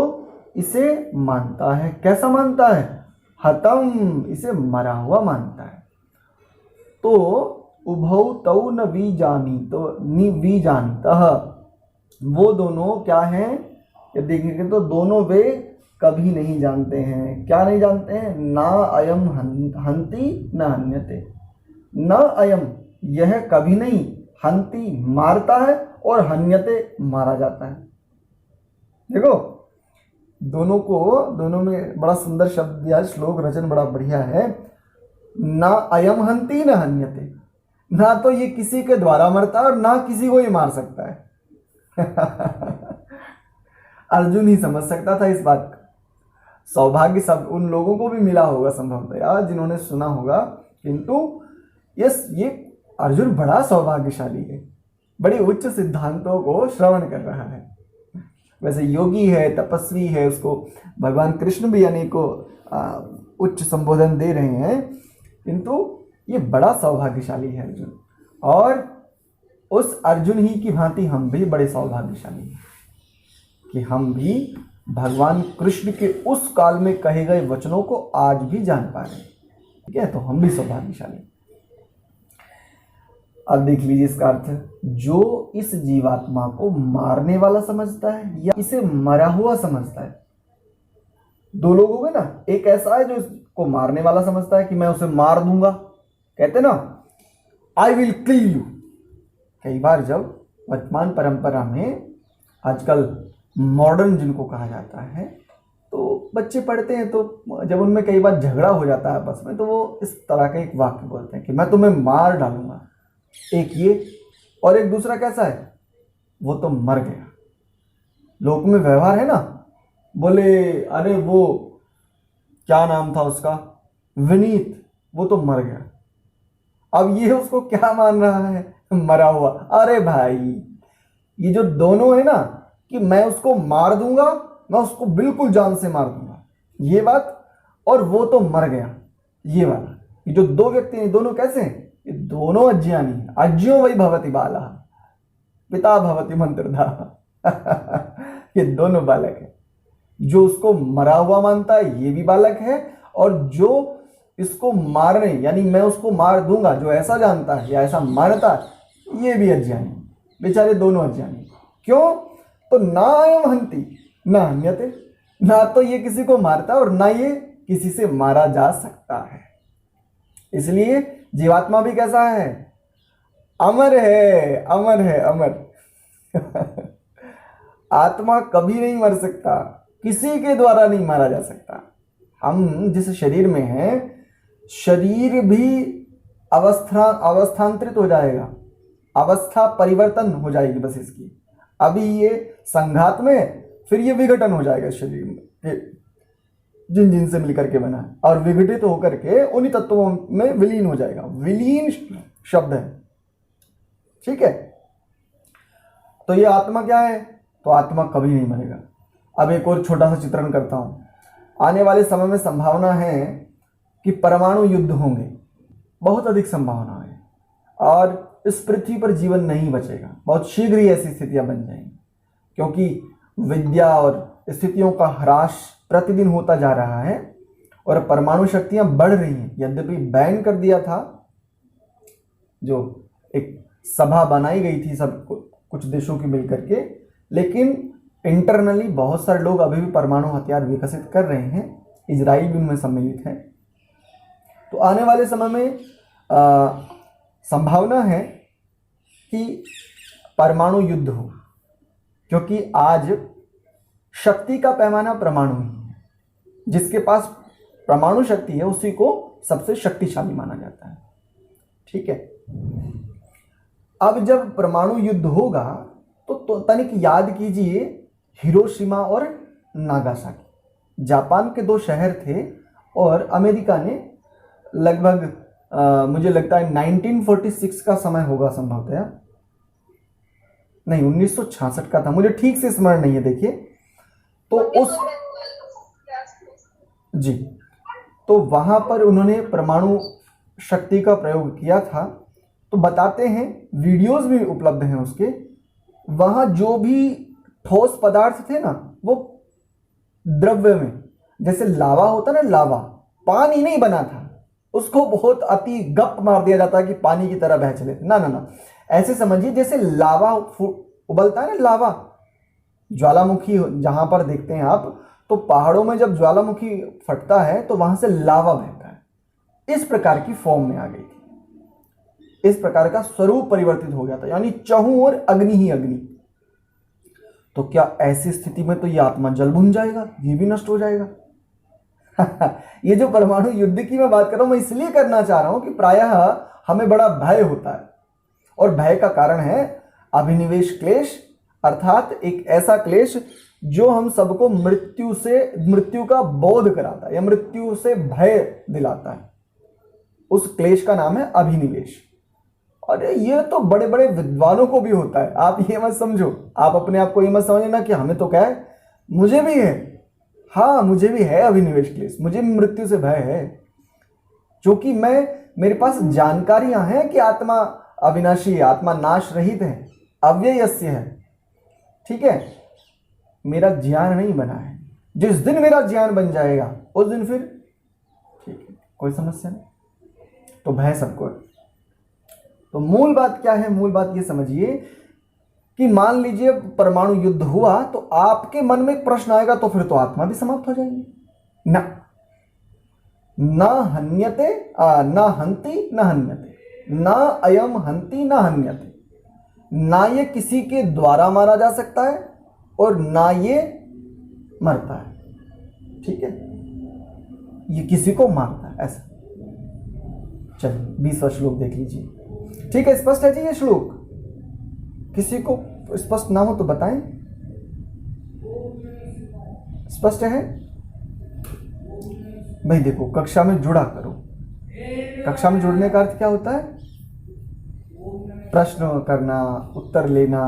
इसे मानता है। कैसा मानता है? हतम, इसे मरा हुआ मानता है। तो उभौ तौ न बीजानीतः, वो दोनों क्या हैं? ये देखेंगे तो दोनों वे कभी नहीं जानते हैं। क्या नहीं जानते हैं? ना अयम हंति न हन्यते। न अयम, यह कभी नहीं, हंति, मारता है, और हन्यते, मारा जाता है। देखो दोनों में बड़ा सुंदर शब्द दिया है, श्लोक रचन बड़ा बढ़िया है। ना अयम हंति न हन्यते, ना तो ये किसी के द्वारा मरता है और ना किसी को ये मार सकता है। अर्जुन ही समझ सकता था इस बात को। सौभाग्य सब उन लोगों को भी मिला होगा संभवतः यार, जिन्होंने सुना होगा, किंतु ये अर्जुन बड़ा सौभाग्यशाली है, बड़े उच्च सिद्धांतों को श्रवण कर रहा है। वैसे योगी है, तपस्वी है, उसको भगवान कृष्ण भी अनेकों उच्च संबोधन दे रहे हैं, किंतु ये बड़ा सौभाग्यशाली है अर्जुन। और उस अर्जुन ही की भांति हम भी बड़े सौभाग्यशाली हैं कि हम भी भगवान कृष्ण के उस काल में कहे गए वचनों को आज भी जान पा रहे हैं। ठीक है, तो हम भी सौभाग्यशाली। अब देख लीजिए इसका अर्थ, जो इस जीवात्मा को मारने वाला समझता है या इसे मरा हुआ समझता है। दो लोग हो गए ना, एक ऐसा है जो इसको मारने वाला समझता है कि मैं उसे मार दूंगा, कहते ना आई विल किल यू। कई बार जब वर्तमान परंपरा में आजकल मॉडर्न जिनको कहा जाता है, तो बच्चे पढ़ते हैं, तो जब उनमें कई बार झगड़ा हो जाता है आपस में, तो वो इस तरह का एक वाक्य बोलते हैं कि मैं तुम्हें मार डालूंगा। एक ये, और एक दूसरा कैसा है, वो तो मर गया। लोक में व्यवहार है ना, बोले अरे वो क्या नाम था उसका, विनीत, वो तो मर गया। अब ये उसको क्या मान रहा है, मरा हुआ। अरे भाई, ये जो दोनों है ना, कि मैं उसको मार दूंगा, मैं उसको बिल्कुल जान से मार दूंगा, ये बात, और वो तो मर गया, ये वाला। ये जो दो व्यक्ति हैं, दोनों कैसे हैं, ये दोनों अज्ञानी हैं। अज्ञो वै भवति बाला पिता भवति मंत्रधा। ये दोनों बालक हैं। जो उसको मरा हुआ मानता है ये भी बालक है, और जो इसको मारने यानी मैं उसको मार दूंगा जो ऐसा जानता है या ऐसा मानता है, ये भी अज्ञानी। बेचारे दोनों अज्ञानी। क्यों? तो ना अयम हंति ना हन्यते, ना तो ये किसी को मारता और ना ये किसी से मारा जा सकता है। इसलिए जीवात्मा भी कैसा है, अमर है, अमर है, अमर। आत्मा कभी नहीं मर सकता, किसी के द्वारा नहीं मारा जा सकता। हम जिस शरीर में हैं, शरीर भी अवस्थांतरित हो जाएगा, अवस्था परिवर्तन हो जाएगी बस इसकी। अभी ये संघात में, फिर ये विघटन हो जाएगा शरीर में, जिन जिन से मिलकर के बना है, और विघटित होकर के उन्हीं तत्वों में विलीन हो जाएगा। विलीन शब्द है, ठीक है। तो ये आत्मा क्या है, तो आत्मा कभी नहीं मरेगा। अब एक और छोटा सा चित्रण करता हूं। आने वाले समय में संभावना है कि परमाणु युद्ध होंगे, बहुत अधिक संभावना है, और इस पृथ्वी पर जीवन नहीं बचेगा। बहुत शीघ्र ही ऐसी स्थितियां बन जाएंगी, क्योंकि विद्या और स्थितियों का ह्रास प्रतिदिन होता जा रहा है, और परमाणु शक्तियां बढ़ रही हैं। यद्यपि बैन कर दिया था, जो एक सभा बनाई गई थी सब कुछ देशों की मिलकर के, लेकिन इंटरनली बहुत सारे लोग अभी भी परमाणु हथियार विकसित कर रहे हैं। इजराइल भी उनमें सम्मिलित है। तो आने वाले समय में संभावना है कि परमाणु युद्ध हो, क्योंकि आज शक्ति का पैमाना परमाणु ही है। जिसके पास परमाणु शक्ति है उसी को सबसे शक्तिशाली माना जाता है, ठीक है। अब जब परमाणु युद्ध होगा तो तनिक याद कीजिए हिरोशिमा और नागासाकी, जापान के दो शहर थे, और अमेरिका ने लगभग मुझे लगता है 1946 का समय होगा संभवतः, नहीं 1966 का था, मुझे ठीक से स्मरण नहीं है। देखिए तो उस जी, तो वहां पर उन्होंने परमाणु शक्ति का प्रयोग किया था। तो बताते हैं, वीडियोस भी उपलब्ध हैं उसके, वहां जो भी ठोस पदार्थ थे ना, वो द्रव्य में, जैसे लावा होता ना, लावा पानी नहीं बना था, उसको बहुत अति गप मार दिया जाता है कि पानी की तरह बह चले। ना ना ना, ऐसे समझिए जैसे लावा उबलता है ना, लावा ज्वालामुखी जहां पर देखते हैं आप, तो पहाड़ों में जब ज्वालामुखी फटता है तो वहां से लावा बहता है। इस प्रकार की फॉर्म में आ गई थी, इस प्रकार का स्वरूप परिवर्तित हो गया था, यानी चहुं और अग्नि ही अग्नि। तो क्या ऐसी स्थिति में तो ये आत्मा जल भुन जाएगा, ये भी नष्ट हो जाएगा। ये जो परमाणु युद्ध की मैं बात कर रहा हूं, मैं इसलिए करना चाह रहा हूं कि प्रायः हमें बड़ा भय होता है, और भय का कारण है अभिनिवेश क्लेश, अर्थात एक ऐसा क्लेश जो हम सबको मृत्यु का बोध कराता है या मृत्यु से भय दिलाता है, उस क्लेश का नाम है अभिनिवेश। और ये तो बड़े बड़े विद्वानों को भी होता है, आप ये मत समझो, आप अपने आप को ये मत समझना कि हमें तो क्या है, मुझे भी है। हाँ, मुझे भी है अभिनिवेश क्लेश, मुझे भी मृत्यु से भय है, क्योंकि मेरे पास जानकारियां हैं कि आत्मा अविनाशी है, आत्मा नाश रहित है, अव्ययस्य है। ठीक है, मेरा ज्ञान नहीं बना है। जिस दिन मेरा ज्ञान बन जाएगा उस दिन फिर ठीक है, कोई समस्या नहीं। तो भय सबको है। तो मूल बात क्या है? मूल बात ये समझिए कि मान लीजिए परमाणु युद्ध हुआ तो आपके मन में एक प्रश्न आएगा, तो फिर तो आत्मा भी समाप्त हो जाएगी ना। न हन्यते न हंति न हन्यते, न अयम हंति न हन्यते। ना ये किसी के द्वारा मारा जा सकता है और ना ये मरता है। ठीक है, ये किसी को मारता है ऐसा। चलिए 20वां श्लोक देख लीजिए। ठीक है, स्पष्ट है जी ये श्लोक? किसी को स्पष्ट ना हो तो बताएं। स्पष्ट है भाई? देखो, कक्षा में जुड़ा करो। कक्षा में जुड़ने का अर्थ क्या होता है? प्रश्न करना, उत्तर लेना,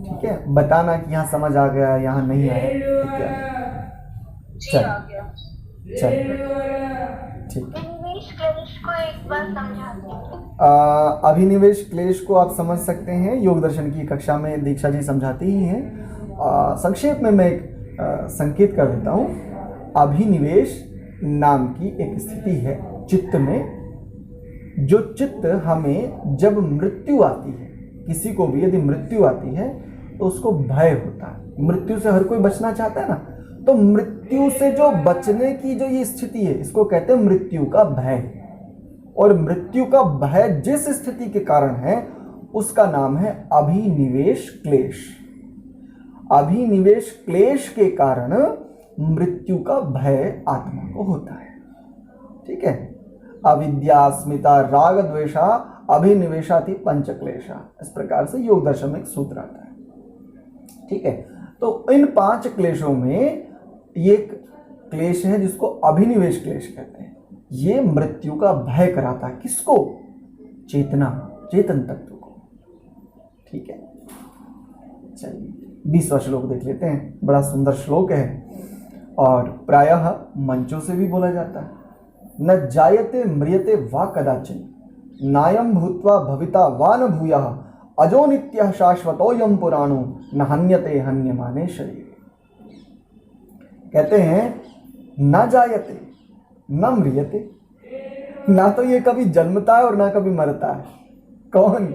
ठीक है, बताना कि यहाँ समझ आ गया, यहाँ नहीं आया, ठीक है। चल ठीक है। अभिनिवेश क्लेश को आप समझ सकते हैं, योग दर्शन की कक्षा में दीक्षा जी समझाती ही हैं। संक्षेप में मैं एक संकेत कर देता हूँ। अभिनिवेश नाम की एक स्थिति है चित्त में, जो चित्त हमें जब मृत्यु आती है, किसी को भी यदि मृत्यु आती है तो उसको भय होता है। मृत्यु से हर कोई बचना चाहता है ना, तो मृत्यु से जो बचने की जो ये स्थिति है, इसको कहते हैं मृत्यु का भय। और मृत्यु का भय जिस स्थिति के कारण है उसका नाम है अभिनिवेश क्लेश। अभिनिवेश क्लेश के कारण मृत्यु का भय आत्मा को होता है। ठीक है, अविद्या अस्मिता राग द्वेषा अभिनिवेशाति पंच क्लेशा, इस प्रकार से योग दर्शन में एक सूत्र आता है। ठीक है, तो इन 5 क्लेशों में ये एक क्लेश है जिसको अभिनिवेश क्लेश कहते हैं। ये मृत्यु का भय कराता है, किसको? चेतन तत्व को। ठीक है, चलिए 20वां श्लोक देख लेते हैं। बड़ा सुंदर श्लोक है और प्रायः मंचों से भी बोला जाता है। न जायते म्रियते वा कदाचिन, नायम भूत्वा भविता वा न भूयः, अजो नित्यः शाश्वतोऽयं पुराणो, न हन्यते हन्यमाने शरीरे। कहते हैं न जायते न म्रियते, ना तो ये कभी जन्मता है और ना कभी मरता है। कौन?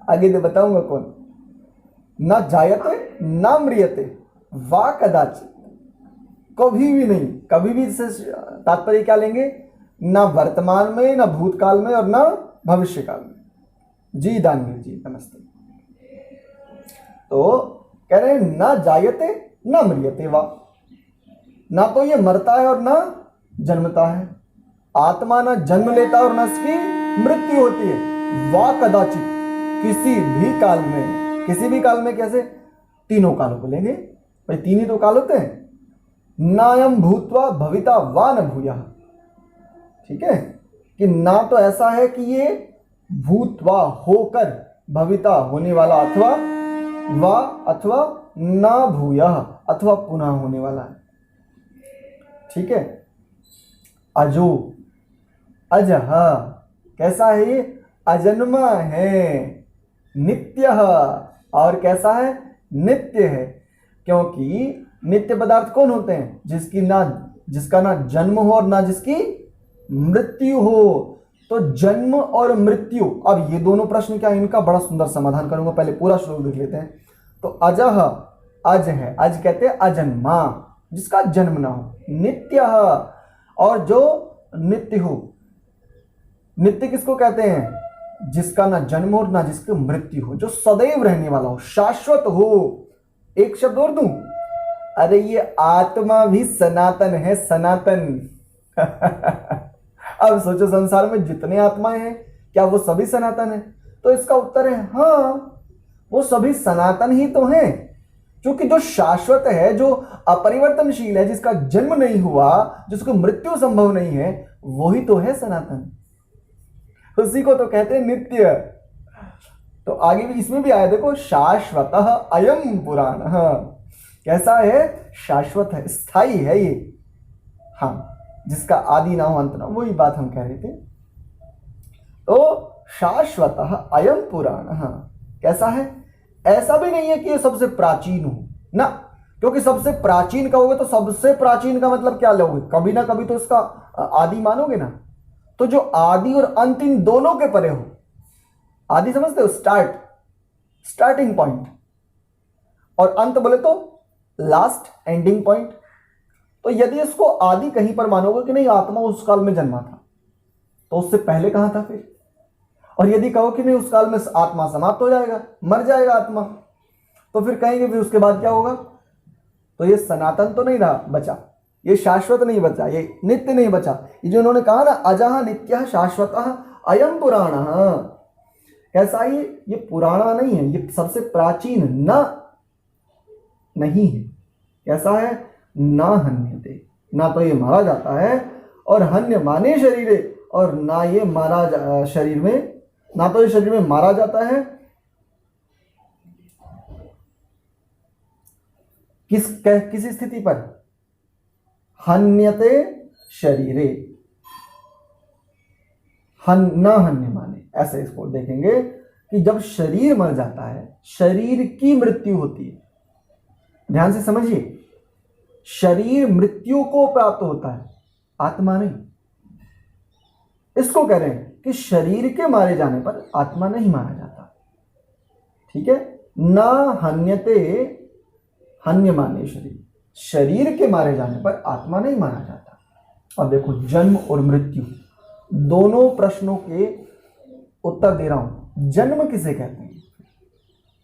आगे तो बताऊंगा कौन। न जायते न म्रियते वा कदाचित, कभी भी नहीं। कभी भी से तात्पर्य क्या लेंगे? ना वर्तमान में, ना भूतकाल में और ना भविष्य काल में। जी दानवीर जी नमस्ते। तो कह रहे हैं ना जायते ना म्रियते वा, ना तो ये मरता है और ना जन्मता है। आत्मा ना जन्म लेता है और ना इसकी मृत्यु होती है। वा कदाचित, किसी भी काल में। किसी भी काल में कैसे? तीनों कालों को लेंगे भाई, 3 ही तो काल होते हैं। नायम भूत्वा भविता वा न भूयः। ठीक है, कि ना तो ऐसा है कि ये भूत्वा होकर, भविता होने वाला, अथवा वा अथवा ना भूयः, अथवा पुनः होने वाला है। ठीक है, अजो अजह, कैसा है ये? अजन्मा है, नित्य, और कैसा है? नित्य है। क्योंकि नित्य पदार्थ कौन होते हैं? जिसका ना जन्म हो और ना जिसकी मृत्यु हो। तो जन्म और मृत्यु, अब ये दोनों प्रश्न क्या, इनका बड़ा सुंदर समाधान करूंगा। पहले पूरा श्लोक देख लेते हैं। तो अजह, अज है, अज कहते हैं अजन्मा, जिसका जन्म ना हो। नित्य, और जो नित्य हो। नित्य किसको कहते हैं? जिसका ना जन्म हो ना जिसकी मृत्यु हो, जो सदैव रहने वाला हो, शाश्वत हो। एक शब्द और दूं, अरे ये आत्मा भी सनातन है, सनातन। अब सोचो संसार में जितने आत्माएं हैं क्या वो सभी सनातन है? तो इसका उत्तर है हाँ, वो सभी सनातन ही तो हैं, क्योंकि जो शाश्वत है, जो अपरिवर्तनशील है, जिसका जन्म नहीं हुआ, जिसको मृत्यु संभव नहीं है, वही तो है सनातन। उसी को तो कहते हैं नित्य। तो आगे भी इसमें भी आया देखो, शाश्वतः अयम पुराण। कैसा है? शाश्वत है, स्थायी है ये। हाँ, जिसका आदि ना हो अंत ना, वही बात हम कह रहे थे। तो शाश्वतः अयम पुराण। कैसा है? ऐसा भी नहीं है कि ये सबसे प्राचीन हो ना, क्योंकि सबसे प्राचीन कहोगे तो सबसे प्राचीन का मतलब क्या लोगे? कभी ना कभी तो इसका आदि मानोगे ना। तो जो आदि और अंत इन दोनों के परे हो, आदि समझते हो? स्टार्टिंग पॉइंट, और अंत बोले तो लास्ट, एंडिंग पॉइंट। तो यदि इसको आदि कहीं पर मानोगे कि नहीं आत्मा उस काल में जन्मा था, तो उससे पहले कहां था फिर? और यदि कहो कि नहीं उस काल में आत्मा समाप्त हो जाएगा, मर जाएगा आत्मा, तो फिर कहेंगे फिर उसके बाद क्या होगा? तो ये सनातन तो नहीं रहा, बचा, ये शाश्वत नहीं बचा, ये नित्य नहीं बचा। ये जो उन्होंने कहा ना, अजः नित्यः शाश्वतः अयम पुराण, कैसा? ये पुराना नहीं है, ये सबसे प्राचीन नहीं है। कैसा है? ना हन्यते, ना तो ये मारा जाता है, और हन्य माने शरीरे, और ना ये मारा शरीर में, ना तो ये शरीर में मारा जाता है। किस स्थिति पर? हन्यते शरीरे, ना हन्य माने, ऐसे इसको देखेंगे कि जब शरीर मर जाता है, शरीर की मृत्यु होती है। ध्यान से समझिए, शरीर मृत्यु को प्राप्त होता है, आत्मा नहीं। इसको कह रहे हैं कि शरीर के मारे जाने पर आत्मा नहीं मारा जाता। ठीक है? ना हन्यते, हन्य माने शरीर, शरीर के मारे जाने पर आत्मा नहीं मारा जाता। अब देखो, जन्म और मृत्यु दोनों प्रश्नों के उत्तर दे रहा हूं। जन्म किसे कहते हैं?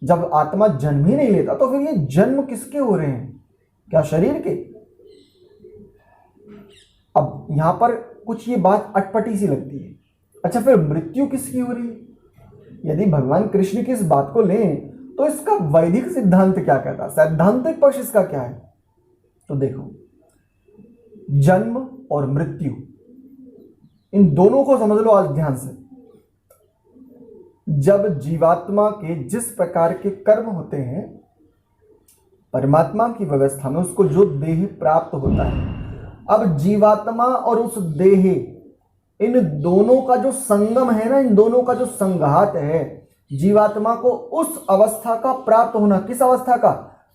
जब आत्मा जन्म ही नहीं लेता, तो फिर ये जन्म किसके हो रहे हैं? क्या शरीर के? अब यहां पर कुछ ये बात अटपटी सी लगती है। अच्छा, फिर मृत्यु किसकी हो रही है? यदि भगवान कृष्ण की इस बात को लें तो इसका वैदिक सिद्धांत क्या कहता है, सैद्धांतिक पक्ष इसका क्या है? तो देखो, जन्म और मृत्यु, इन दोनों को समझ लो आज ध्यान से। जब जीवात्मा के जिस प्रकार के कर्म होते हैं, परमात्मा की व्यवस्था में उसको जो देह प्राप्त होता है, अब जीवात्मा और उस देह, इन दोनों का जो संगम है ना, इन दोनों का जो संघात है, जीवात्मा को उस अवस्था का प्राप्त होना। किस अवस्था का?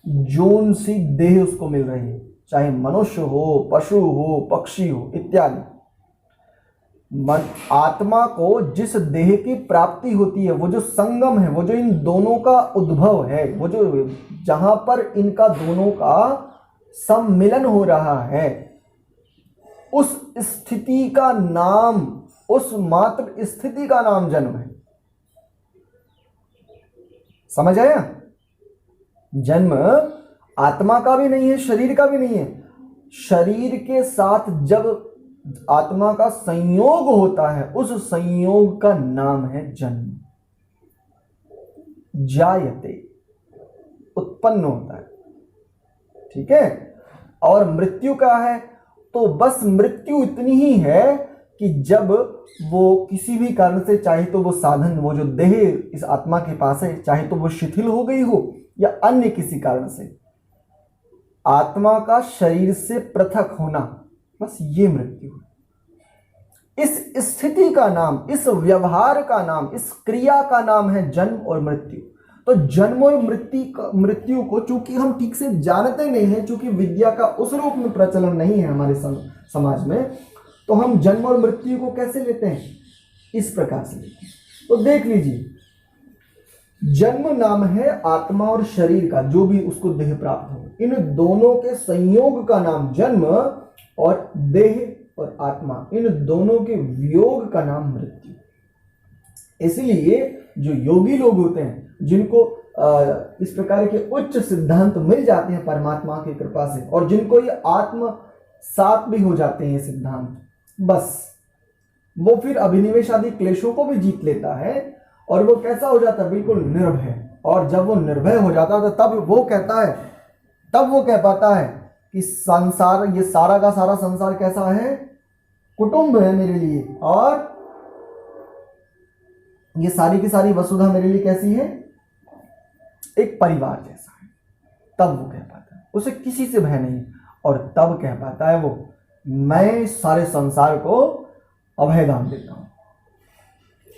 जोन सी देह उसको मिल रही है, चाहे मनुष्य हो, पशु हो, पक्षी हो इत्यादि। आत्मा को जिस देह की प्राप्ति होती है, वो जो संगम है, वो जो इन दोनों का उद्भव है, वो जो जहां पर इनका दोनों का सम्मिलन हो रहा है, उस स्थिति का नाम, उस मात्र स्थिति का नाम जन्म है। समझ आया? जन्म आत्मा का भी नहीं है, शरीर का भी नहीं है। शरीर के साथ जब आत्मा का संयोग होता है, उस संयोग का नाम है जन्म। जायते, उत्पन्न होता है। ठीक है? और मृत्यु क्या है? तो बस मृत्यु इतनी ही है कि जब वो किसी भी कारण से, चाहे तो वो साधन, वो जो देह इस आत्मा के पास है, चाहे तो वो शिथिल हो गई हो या अन्य किसी कारण से, आत्मा का शरीर से पृथक होना, बस ये मृत्यु है। इस स्थिति का नाम, इस व्यवहार का नाम, इस क्रिया का नाम है जन्म और मृत्यु। तो जन्म और मृत्यु को चूंकि हम ठीक से जानते नहीं हैं, चूंकि विद्या का उस रूप में प्रचलन नहीं है हमारे समाज में, तो हम जन्म और मृत्यु को कैसे लेते हैं? इस प्रकार से लेते हैं। तो देख लीजिए, जन्म नाम है आत्मा और शरीर का, जो भी उसको देह प्राप्त हो, इन दोनों के संयोग का नाम जन्म, और देह और आत्मा, इन दोनों के वियोग का नाम मृत्यु। इसलिए जो योगी लोग होते हैं, जिनको इस प्रकार के उच्च सिद्धांत मिल जाते हैं परमात्मा की कृपा से, और जिनको ये आत्म सात भी हो जाते हैं ये सिद्धांत, बस वो फिर अभिनिवेश आदि क्लेशों को भी जीत लेता है, और वो कैसा हो जाता है? बिल्कुल निर्भय, और जब वो निर्भय हो जाता है तो तब वो कह पाता है कि संसार, ये सारा का सारा संसार कैसा है, कुटुंब है मेरे लिए, और ये सारी की सारी वसुधा मेरे लिए कैसी है, एक परिवार जैसा है। तब वो कह पाता है, उसे किसी से भय नहीं, और तब कह पाता है वो, मैं सारे संसार को अभय दान देता हूं।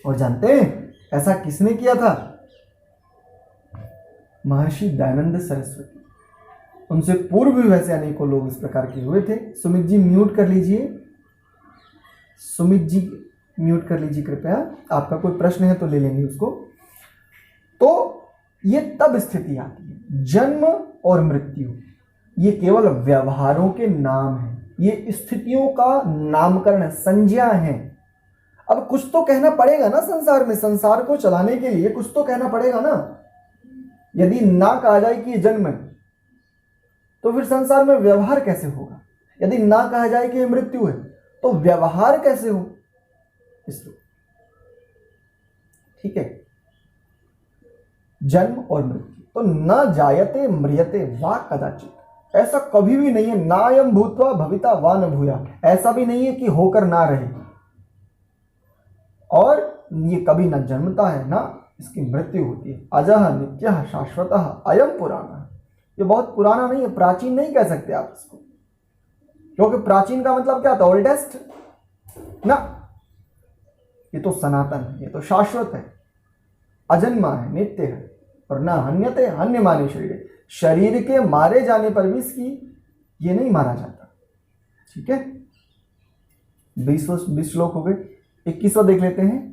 और जानते हैं ऐसा किसने किया था? महर्षि दयानंद सरस्वती। उनसे पूर्व भी वैसे अनेकों लोग इस प्रकार के हुए थे। सुमित जी म्यूट कर लीजिए, सुमित जी म्यूट कर लीजिए कृपया। आपका कोई प्रश्न है तो ले लेंगे उसको। तो ये तब स्थिति आती है, जन्म और मृत्यु ये केवल व्यवहारों के नाम हैं, ये स्थितियों का नामकरण है, संज्ञा है। अब कुछ तो कहना पड़ेगा ना संसार में, संसार को चलाने के लिए कुछ तो कहना पड़ेगा ना। यदि ना कहा जाए कि ये जन्म है तो फिर संसार में व्यवहार कैसे होगा? यदि ना कहा जाए कि ये मृत्यु है तो व्यवहार कैसे हो? इसलिए ठीक है, जन्म और मृत्यु तो न जायते म्रियते वा कदाचित, ऐसा कभी भी नहीं है। नायम भूत्वा भविता वा न भूया, ऐसा भी नहीं है कि होकर ना रहे, और ये कभी न जन्मता है ना इसकी मृत्यु होती है। अजह नित्यः शाश्वतः अयम पुराण, ये बहुत पुराना नहीं है, प्राचीन नहीं कह सकते आप इसको, क्योंकि प्राचीन का मतलब क्या था? ओल्डेस्ट ना, ये तो सनातन है, ये तो शाश्वत है, अजन्मा है, नित्य है, और ना हन्यते हन्य माने शरीर, शरीर के मारे जाने पर भी इसकी ये नहीं मारा जाता। ठीक है, 20 श्लोक हो गए, 21वां देख लेते हैं।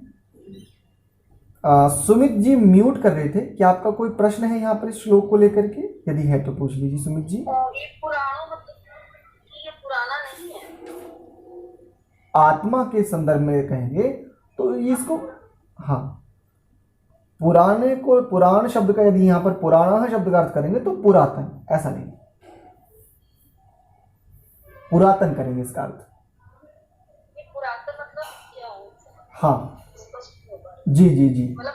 सुमित जी म्यूट कर रहे थे, क्या आपका कोई प्रश्न है यहाँ पर इस श्लोक को लेकर के? यदि है तो पूछ लीजिए सुमित जी। ये पुराणों मतलब ये पुराना नहीं है, आत्मा के संदर्भ में कहेंगे तो इसको, हाँ, पुराने को, पुराण शब्द का यदि यहाँ पर पुराना शब्द का अर्थ करेंगे तो पुरातन, ऐसा नहीं, पुरातन करेंगे इसका अर्थ। ये पुरातन मतलब क्या है? हाँ जी जी जी, मतलब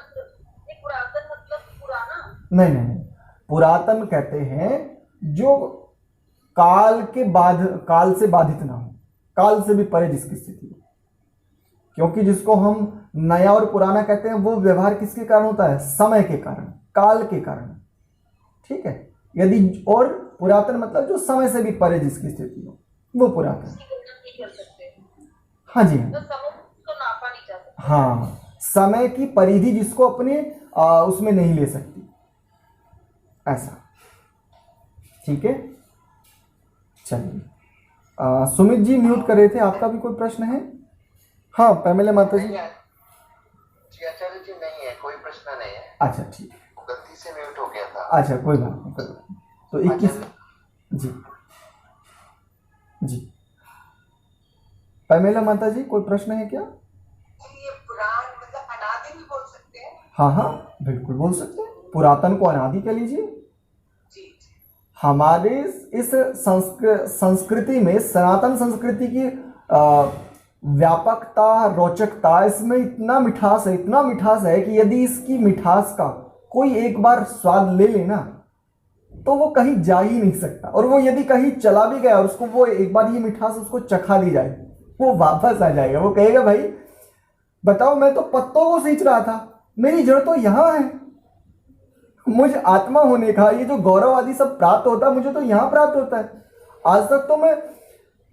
ये पुरातन मतलब पुराना? नहीं नहीं नहीं, पुरातन कहते हैं जो काल के बाद, काल से बाधित ना हो, काल से भी परे जिसकी स्थिति हो। क्योंकि जिसको हम नया और पुराना कहते हैं वो व्यवहार किसके कारण होता है? समय के कारण, काल के कारण। ठीक है, यदि और पुरातन मतलब जो समय से भी परे जिसकी स्थिति हो वो पुरातन। हाँ जी, तो समय को नापा नहीं जा सकता। हाँ, समय की परिधि जिसको अपने उसमें नहीं ले सकती, ऐसा। ठीक है, चलिए, सुमित जी म्यूट कर रहे थे, आपका भी कोई प्रश्न है? हाँ पैमिला माता जी। आचार्य जी नहीं है, कोई प्रश्न नहीं है। अच्छा ठीक है, गलती से म्यूट हो गया था। अच्छा कोई बात नहीं, कोई बात नहीं। तो 21, जी जी, पैमिला माता जी कोई प्रश्न है क्या? ये पुराण मतलब अनादि भी बोल सकते हैं? हाँ हाँ बिल्कुल बोल सकते हैं, पुरातन को अनादि कह लीजिए। जी। हमारे इस संस्कृति में, सनातन संस्कृति की व्यापकता, रोचकता, इसमें इतना मिठास है, इतना मिठास है कि यदि इसकी मिठास का कोई एक बार स्वाद ले लेना तो वो कहीं जा ही नहीं सकता, और वो यदि कहीं चला भी गया और उसको वो एक बार ये मिठास उसको चखा दी जाए वो वापस आ जाएगा। वो कहेगा भाई बताओ, मैं तो पत्तों को सींच रहा था, मेरी जड़ तो यहाँ है, मुझ आत्मा होने का ये जो गौरव आदि सब प्राप्त होता है मुझे तो यहाँ प्राप्त होता है। आज तक तो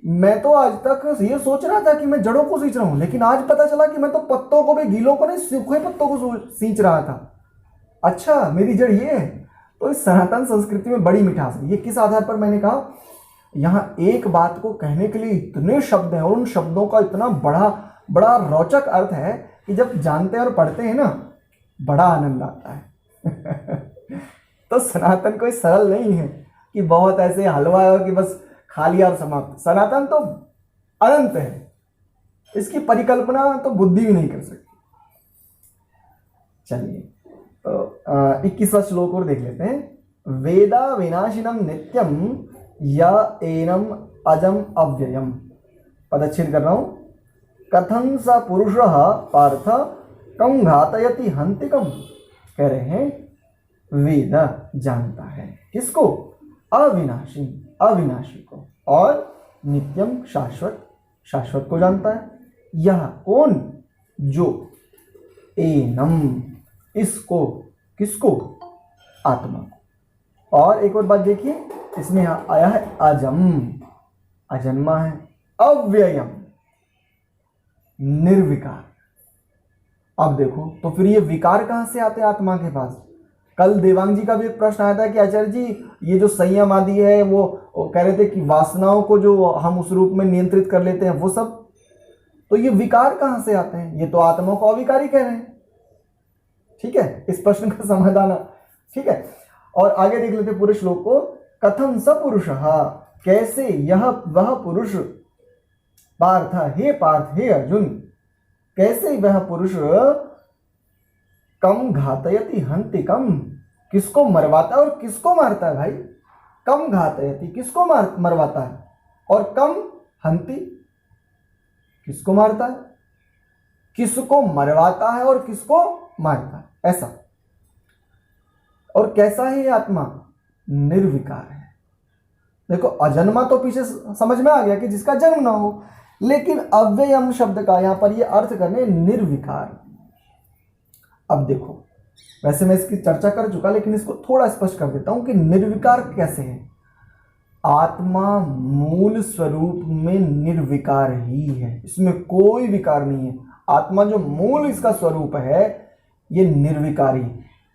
मैं तो आज तक ये सोच रहा था कि मैं जड़ों को सींच रहा हूं, लेकिन आज पता चला कि मैं तो पत्तों को भी, गीलों को नहीं, सूखे पत्तों को सींच रहा था। अच्छा, मेरी जड़ ये है। तो इस सनातन संस्कृति में बड़ी मिठास है। ये किस आधार पर मैंने कहा? यहाँ एक बात को कहने के लिए इतने शब्द हैं और उन शब्दों का इतना बड़ा बड़ा रोचक अर्थ है कि जब जानते हैं और पढ़ते हैं ना, बड़ा आनंद आता है। तो सनातन कोई सरल नहीं है कि बहुत ऐसे हलवा है कि बस खा लिया और समाप्त। सनातन तो अनंत है, इसकी परिकल्पना तो बुद्धि भी नहीं कर सकती। चलिए, तो 21वां श्लोक और देख लेते हैं। वेदा विनाशिनम नित्यम या एनम अजम अव्ययम। पदच्छेद कर रहा हूं। कथं स पुरुषः पार्थ कं घातयति हन्तिकम। कह रहे हैं वेद जानता है। किसको? अविनाशी, अविनाशी को। और नित्यम शाश्वत, शाश्वत को जानता है। यह कौन? जो एनम, इसको, किसको? आत्मा को। और एक और बात देखिए, इसमें आया है अजम, अजन्मा है। अव्ययम, निर्विकार। अब देखो तो फिर ये विकार कहां से आते हैं आत्मा के पास? कल देवांग जी का भी एक प्रश्न आया था कि आचार्य जी ये जो संयम आदि है वो कह रहे थे कि वासनाओं को जो हम उस रूप में नियंत्रित कर लेते हैं वो सब, तो ये विकार कहां से आते हैं? ये तो आत्मा को अविकारी कह रहे हैं। ठीक है, इस प्रश्न का समाधान। ठीक है, और आगे देख लेते पूरे श्लोक को। कथम स पुरुषः, कैसे यह वह पुरुष, पार्थ, हे पार्थ, हे अर्जुन, कैसे वह पुरुष कम घातयति हंति कम, किसको मरवाता है और किसको मारता है भाई? कम घातयति, किसको मरवाता है, और कम हंति, किसको मारता है? किसको मरवाता है और किसको मारता है, ऐसा। और कैसा है ये आत्मा? निर्विकार है। देखो अजन्मा तो पीछे समझ में आ गया कि जिसका जन्म ना हो, लेकिन अव्ययम शब्द का यहां पर ये अर्थ करने निर्विकार। अब देखो, वैसे मैं इसकी चर्चा कर चुका, लेकिन इसको थोड़ा स्पष्ट कर देता हूं कि निर्विकार कैसे है। आत्मा मूल स्वरूप में निर्विकार ही है, इसमें कोई विकार नहीं है। आत्मा जो मूल इसका स्वरूप है ये निर्विकारी।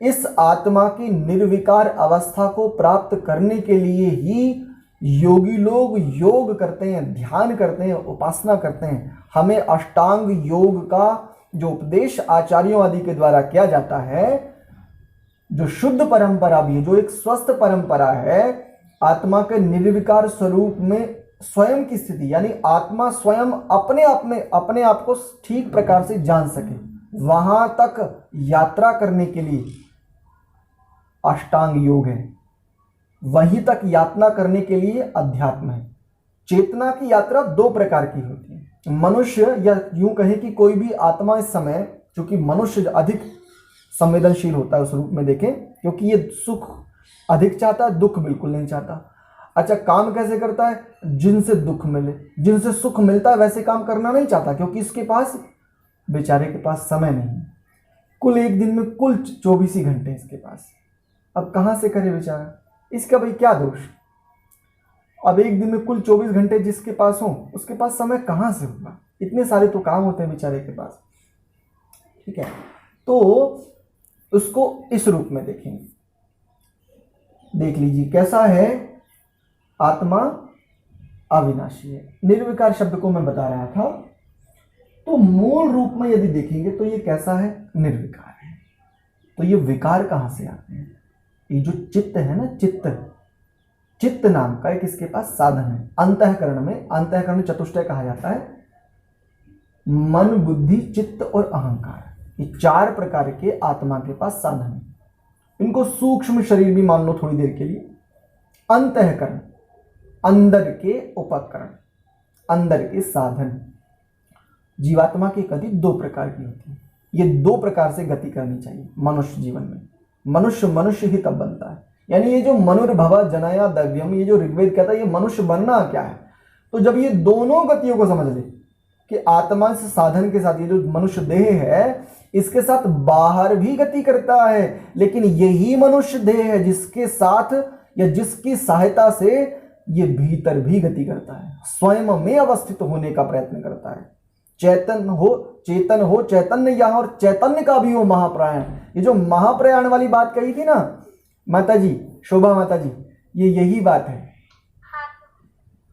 इस आत्मा की निर्विकार अवस्था को प्राप्त करने के लिए ही योगी लोग योग करते हैं, ध्यान करते हैं, उपासना करते हैं। हमें अष्टांग योग का जो उपदेश आचार्यों आदि के द्वारा किया जाता है, जो शुद्ध परंपरा भी है, जो एक स्वस्थ परंपरा है, आत्मा के निर्विकार स्वरूप में स्वयं की स्थिति, यानी आत्मा स्वयं अपने आप को ठीक प्रकार से जान सके, वहां तक यात्रा करने के लिए अष्टांग योग है। वहीं तक यात्रा करने के लिए अध्यात्म है। चेतना की यात्रा दो प्रकार की होती है। मनुष्य, या यूं कहें कि कोई भी आत्मा इस समय, चूंकि मनुष्य अधिक संवेदनशील होता है उस रूप में देखें, क्योंकि ये सुख अधिक चाहता है, दुख बिल्कुल नहीं चाहता। अच्छा, काम कैसे करता है? जिनसे दुख मिले, जिनसे सुख मिलता है वैसे काम करना नहीं चाहता, क्योंकि इसके पास, बेचारे के पास समय नहीं। कुल एक दिन में कुल 24 ही घंटे इसके पास। अब कहां से करे बेचारा? इसका भाई क्या दोष? अब एक दिन में कुल 24 घंटे जिसके पास हो, उसके पास समय कहां से होगा? इतने सारे तो काम होते हैं बेचारे के पास। ठीक है, तो उसको इस रूप में देखेंगे। देख लीजिए कैसा है आत्मा? अविनाशी है। निर्विकार शब्द को मैं बता रहा था, तो मूल रूप में यदि देखेंगे तो ये कैसा है? निर्विकार है। तो ये विकार कहां से आते हैं? ये जो चित्त है ना, चित्त नाम का एक इसके पास साधन है। अंतःकरण में, अंतःकरण चतुष्टय कहा जाता है। मन, बुद्धि, चित्त और अहंकार, ये 4 प्रकार के आत्मा के पास साधन है। इनको सूक्ष्म शरीर भी मान लो थोड़ी देर के लिए। अंतःकरण, अंदर के उपकरण, अंदर के साधन। जीवात्मा की गति 2 प्रकार की होती है। ये 2 प्रकार से गति करनी चाहिए मनुष्य जीवन में। मनुष्य ही तब बनता है। यानी ये जो मनुर्भव जनाया द्रव्यम, ये जो ऋग्वेद कहता है, ये मनुष्य बनना क्या है? तो जब ये दोनों गतियों को समझ ले कि आत्मा से साधन के साथ, ये जो मनुष्य देह है इसके साथ बाहर भी गति करता है, लेकिन यही मनुष्य देह है जिसके साथ या जिसकी सहायता से ये भीतर भी गति करता है, स्वयं में अवस्थित होने का प्रयत्न करता है। चेतन हो चैतन्य यहाँ, और चैतन्य का भी हो महाप्रयाण। ये जो महाप्रयाण वाली बात कही थी ना माता जी, शोभा माता जी, ये यही बात है।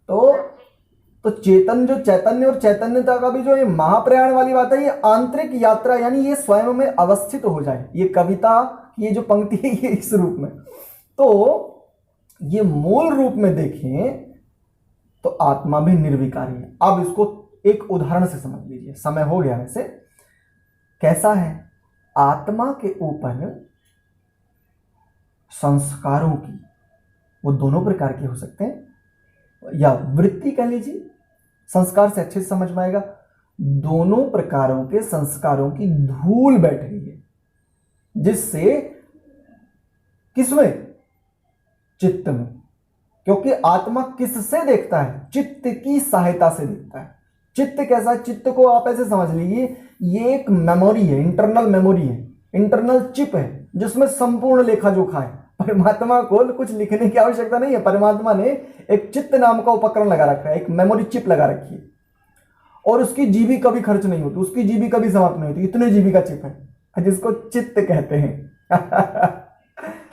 तो चेतन, जो चैतन्य और चैतन्यता का भी जो ये महाप्रयाण वाली बात है, ये आंतरिक यात्रा, यानी ये स्वयं में अवस्थित हो जाए। ये कविता की ये जो पंक्ति है ये इस रूप में। तो ये मूल रूप में देखें तो आत्मा भी निर्विकारी है। अब इसको एक उदाहरण से समझ लीजिए, समय हो गया वैसे। कैसा है? आत्मा के ऊपर संस्कारों की, वो दोनों प्रकार के हो सकते हैं, या वृत्ति कह लीजिए, संस्कार से अच्छे से समझ में आएगा। दोनों प्रकारों के संस्कारों की धूल बैठ गई है, जिससे किसमें? चित्त में। क्योंकि आत्मा किससे देखता है? चित्त की सहायता से देखता है। चित्त कैसा है? चित्त को आप ऐसे समझ लीजिए, ये एक मेमोरी है, इंटरनल मेमोरी है, इंटरनल चिप है, जिसमें संपूर्ण लेखा जोखा है। परमात्मा को कुछ लिखने की आवश्यकता नहीं है। परमात्मा ने एक चित्त नाम का उपकरण लगा रखा है, एक मेमोरी चिप लगा रखी है, और उसकी जीबी कभी खर्च नहीं होती, उसकी जीबी कभी समाप्त नहीं होती। इतने जीबी का चिप है जिसको चित्त कहते हैं।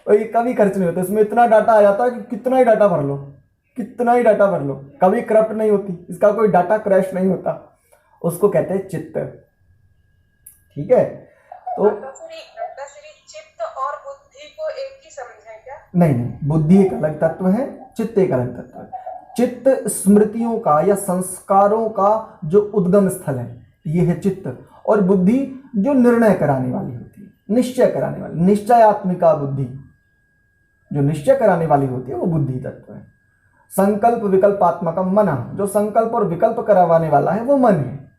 तो ये कभी खर्च नहीं होता। इसमें इतना डाटा आ जाता है कि कितना ही डाटा भर लो, कितना ही डाटा भर लो, कभी करप्ट नहीं होती, इसका कोई डाटा क्रैश नहीं होता। उसको कहते हैं चित्त। ठीक है, तो श्री चित्त और बुद्धि को एक ही समझें क्या? नहीं नहीं, बुद्धि एक अलग तत्व है, चित्त एक अलग तत्व है। चित्त स्मृतियों का या संस्कारों का जो उद्गम स्थल है, ये है चित्त। और बुद्धि जो निर्णय कराने वाली होती है, निश्चय कराने वाली, निश्चयात्मिका बुद्धि जो निश्चय कराने वाली होती है, वो बुद्धि तत्व है। संकल्प विकल्पात्मका मन, जो संकल्प और विकल्प करवाने वाला है वो मन है।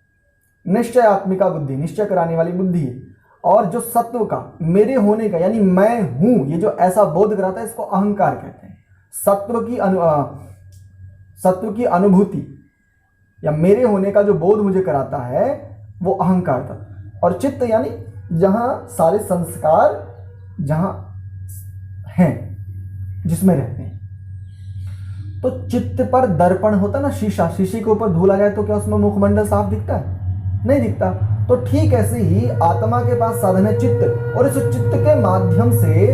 निश्चयात्मिका बुद्धि, निश्चय कराने वाली बुद्धि है। और जो सत्व का, मेरे होने का, यानी मैं हूं, ये जो ऐसा बोध कराता है, इसको अहंकार कहते हैं। सत्व की अनुभूति या मेरे होने का जो बोध मुझे कराता है, वो अहंकार था। और चित्त यानी जहां सारे संस्कार जहां हैं, जिसमें रहते हैं। तो चित्त पर दर्पण होता ना, शीशा, शीशे के ऊपर धूल आ जाए तो क्या उसमें मुखमंडल साफ दिखता है? नहीं दिखता। तो ठीक ऐसे ही आत्मा के पास साधन है चित्त, और इस चित्त के माध्यम से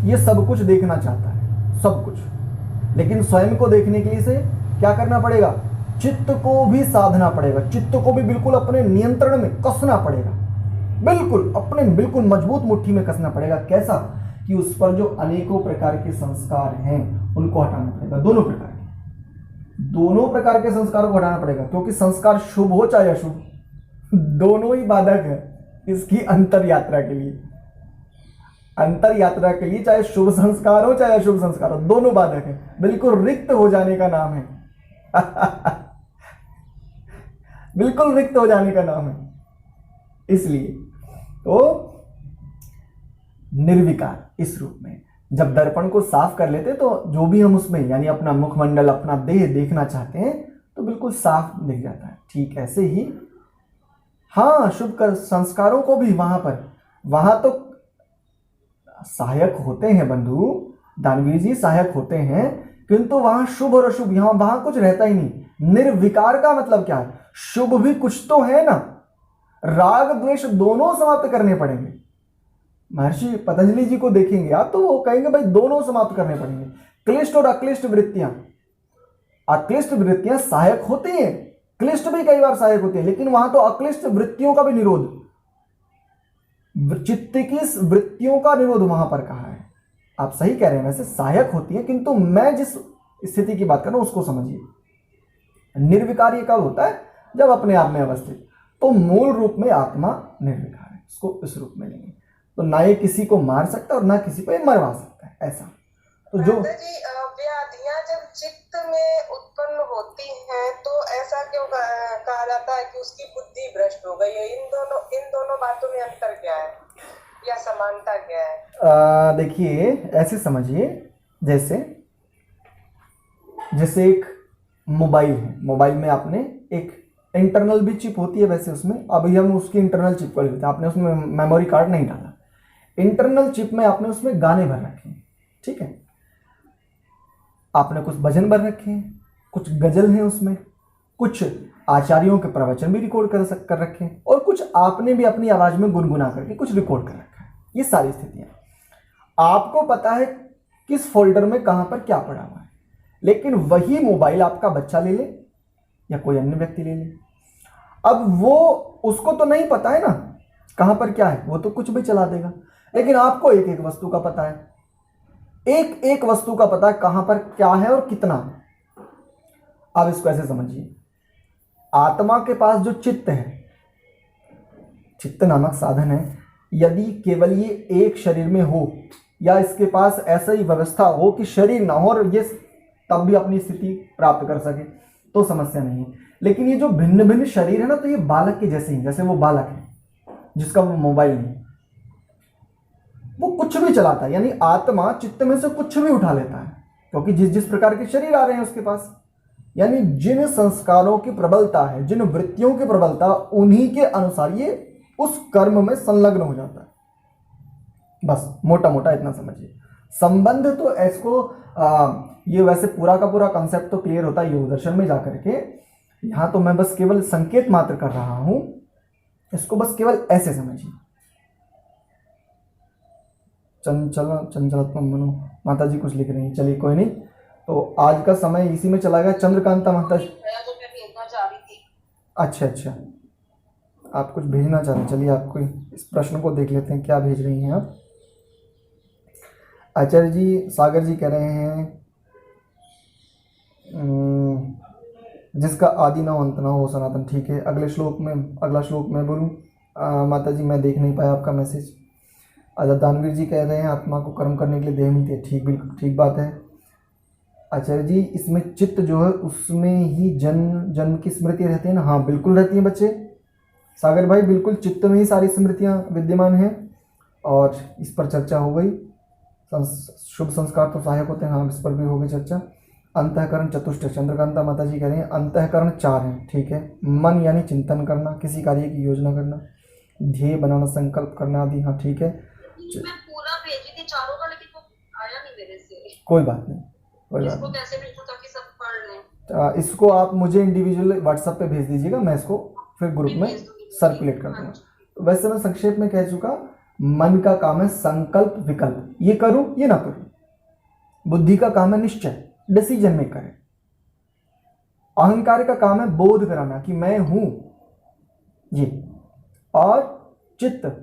ये सब कुछ देखना चाहता है, सब कुछ। लेकिन स्वयं को देखने के लिए से क्या करना पड़ेगा? चित्त को भी साधना पड़ेगा, चित्त को भी बिल्कुल अपने नियंत्रण में कसना पड़ेगा, बिल्कुल अपने बिल्कुल मजबूत मुट्ठी में कसना पड़ेगा। कैसा? कि उस पर जो अनेकों प्रकार के संस्कार हैं उनको हटाना पड़ेगा, दोनों प्रकार के संस्कारों को हटाना पड़ेगा। क्योंकि संस्कार शुभ हो चाहे अशुभ, दोनों ही बाधक है इसकी अंतर यात्रा के लिए। अंतर यात्रा के लिए चाहे शुभ संस्कार हो चाहे अशुभ संस्कार हो, दोनों बाधक है। बिल्कुल रिक्त हो जाने का नाम है। बिल्कुल रिक्त हो जाने का नाम है। इसलिए तो निर्विकार इस रूप में जब दर्पण को साफ कर लेते, तो जो भी हम उसमें यानी अपना मुखमंडल, अपना देह देखना चाहते हैं, तो बिल्कुल साफ दिख जाता है। ठीक ऐसे ही हाँ, शुभ संस्कारों को भी वहां तो सहायक होते हैं बंधु, दानवीर जी सहायक होते हैं, किंतु वहां शुभ और अशुभ, वहां कुछ रहता ही नहीं। निर्विकार का मतलब क्या है? शुभ भी कुछ तो है ना, राग द्वेष दोनों समाप्त करने पड़ेंगे। महर्षि पतंजलि जी को देखेंगे आप, तो वो कहेंगे भाई दोनों समाप्त करने पड़ेंगे। क्लिष्ट और अक्लिष्ट वृत्तियां, अक्लिष्ट वृत्तियां सहायक होती हैं, क्लिष्ट भी कई बार सहायक होती है, लेकिन वहां तो अक्लिष्ट वृत्तियों का भी निरोध, चित्त की वृत्तियों का निरोध वहां पर कहा है। आप सही कह रहे हैं, वैसे सहायक होती है, किंतु मैं जिस स्थिति की बात कर रहा हूं उसको समझिए। निर्विकार ये कब होता है? जब अपने आप में अवस्थित। तो मूल रूप में आत्मा निर्विकार है, इसको इस रूप में लेंगे। तो ना ये किसी को मार सकता और ना किसी को ये मरवा सकता है, ऐसा। तो जो व्याधियां जब चित्त में उत्पन्न होती हैं, तो ऐसा क्यों कहा जाता है कि उसकी बुद्धि भ्रष्ट हो गई है? इन दोनों बातों में अंतर क्या है या समानता क्या है? देखिए ऐसे समझिए, जैसे एक मोबाइल है, मोबाइल में आपने एक इंटरनल भी चिप होती है, वैसे उसमें अभी हम उसकी इंटरनल चिप पर लेते हैं, आपने उसमें मेमोरी कार्ड नहीं डाला, इंटरनल चिप में आपने उसमें गाने भर रखे हैं, ठीक है, आपने कुछ भजन भर रखे हैं, कुछ गजल हैं उसमें, कुछ आचार्यों के प्रवचन भी रिकॉर्ड कर रखे हैं, और कुछ आपने भी अपनी आवाज में गुनगुना करके कुछ रिकॉर्ड कर रखा है। ये सारी स्थितियां आपको पता है किस फोल्डर में कहां पर क्या पड़ा हुआ है, लेकिन वही मोबाइल आपका बच्चा ले ले या कोई अन्य व्यक्ति ले ले, अब वो उसको तो नहीं पता है ना कहां पर क्या है, वो तो कुछ भी चला देगा, लेकिन आपको एक एक वस्तु का पता है, एक एक वस्तु का पता है कहां पर क्या है और कितना। अब इसको ऐसे समझिए, आत्मा के पास जो चित्त है, चित्त नामक साधन है, यदि केवल ये एक शरीर में हो या इसके पास ऐसा ही व्यवस्था हो कि शरीर ना हो और ये तब भी अपनी स्थिति प्राप्त कर सके, तो समस्या नहीं है। लेकिन ये जो भिन्न भिन्न शरीर है ना, तो ये बालक के जैसे ही, जैसे वो बालक है जिसका वो मोबाइल नहीं, वो कुछ भी चलाता है, यानी आत्मा चित्त में से कुछ भी उठा लेता है, क्योंकि जिस जिस प्रकार के शरीर आ रहे हैं उसके पास, यानी जिन संस्कारों की प्रबलता है, जिन वृत्तियों की प्रबलता, उन्हीं के अनुसार ये उस कर्म में संलग्न हो जाता है। बस मोटा मोटा इतना समझिए। संबंध तो इसको ये वैसे पूरा का पूरा कंसेप्ट तो क्लियर होता है योग दर्शन में जाकर के, यहाँ तो मैं बस केवल संकेत मात्र कर रहा हूं, इसको बस केवल ऐसे समझिए। चंचलात्मा मनु माता जी कुछ लिख रही हैं, चलिए कोई नहीं, तो आज का समय इसी में चला गया। चंद्रकांता माता जी, जो मैं भेजना चाह रही थी। अच्छा, आप कुछ भेजना चाह रहे हैं, चलिए आपको इस प्रश्न को देख लेते हैं, क्या भेज रही हैं आप। आचार्य जी, सागर जी कह रहे हैं जिसका आदि ना हो अंत ना हो वो सनातन, ठीक है। अगला श्लोक मैं बोलूँ? माता जी मैं देख नहीं पाया आपका मैसेज। अच्छा, दानवीर जी कह रहे हैं आत्मा को कर्म करने के लिए देह मिलती है, ठीक, बिल्कुल ठीक बात है। आचार्य जी, इसमें चित्त जो है उसमें ही जन्म की स्मृति रहती है ना? हाँ बिल्कुल रहती है बच्चे। सागर भाई बिल्कुल, चित्त में ही सारी स्मृतियाँ विद्यमान हैं, और इस पर चर्चा हो गई। शुभ संस्कार तो सहायक होते हैं, हाँ इस पर भी हो गई चर्चा। अंतःकरण चतुष्ट, चंद्रकांता माता जी कह रहे हैं अंतःकरण 4 हैं, ठीक है। मन यानी चिंतन करना, किसी कार्य की योजना करना, ध्येय बनाना, संकल्प करना आदि, हाँ ठीक है। मैं पूरा भेजी थी चारों का, लेकिन वो आया नहीं मेरे से। कोई बात नहीं, इसको कैसे भेजूं ताकि सब पढ़ लें? इसको आप मुझे इंडिविजुअल व्हाट्सएप पे भेज दीजिएगा, मैं इसको फिर ग्रुप में सर्कुलेट कर दूंगा। तो वैसे मैं संक्षेप में कह चुका, मन का काम है संकल्प विकल्प, ये करूं ये ना करूं। बुद्धि का काम है निश्चय, डिसीजन मेकर है। अहंकार का काम है बोध कराना कि मैं हूं ये, और चित्त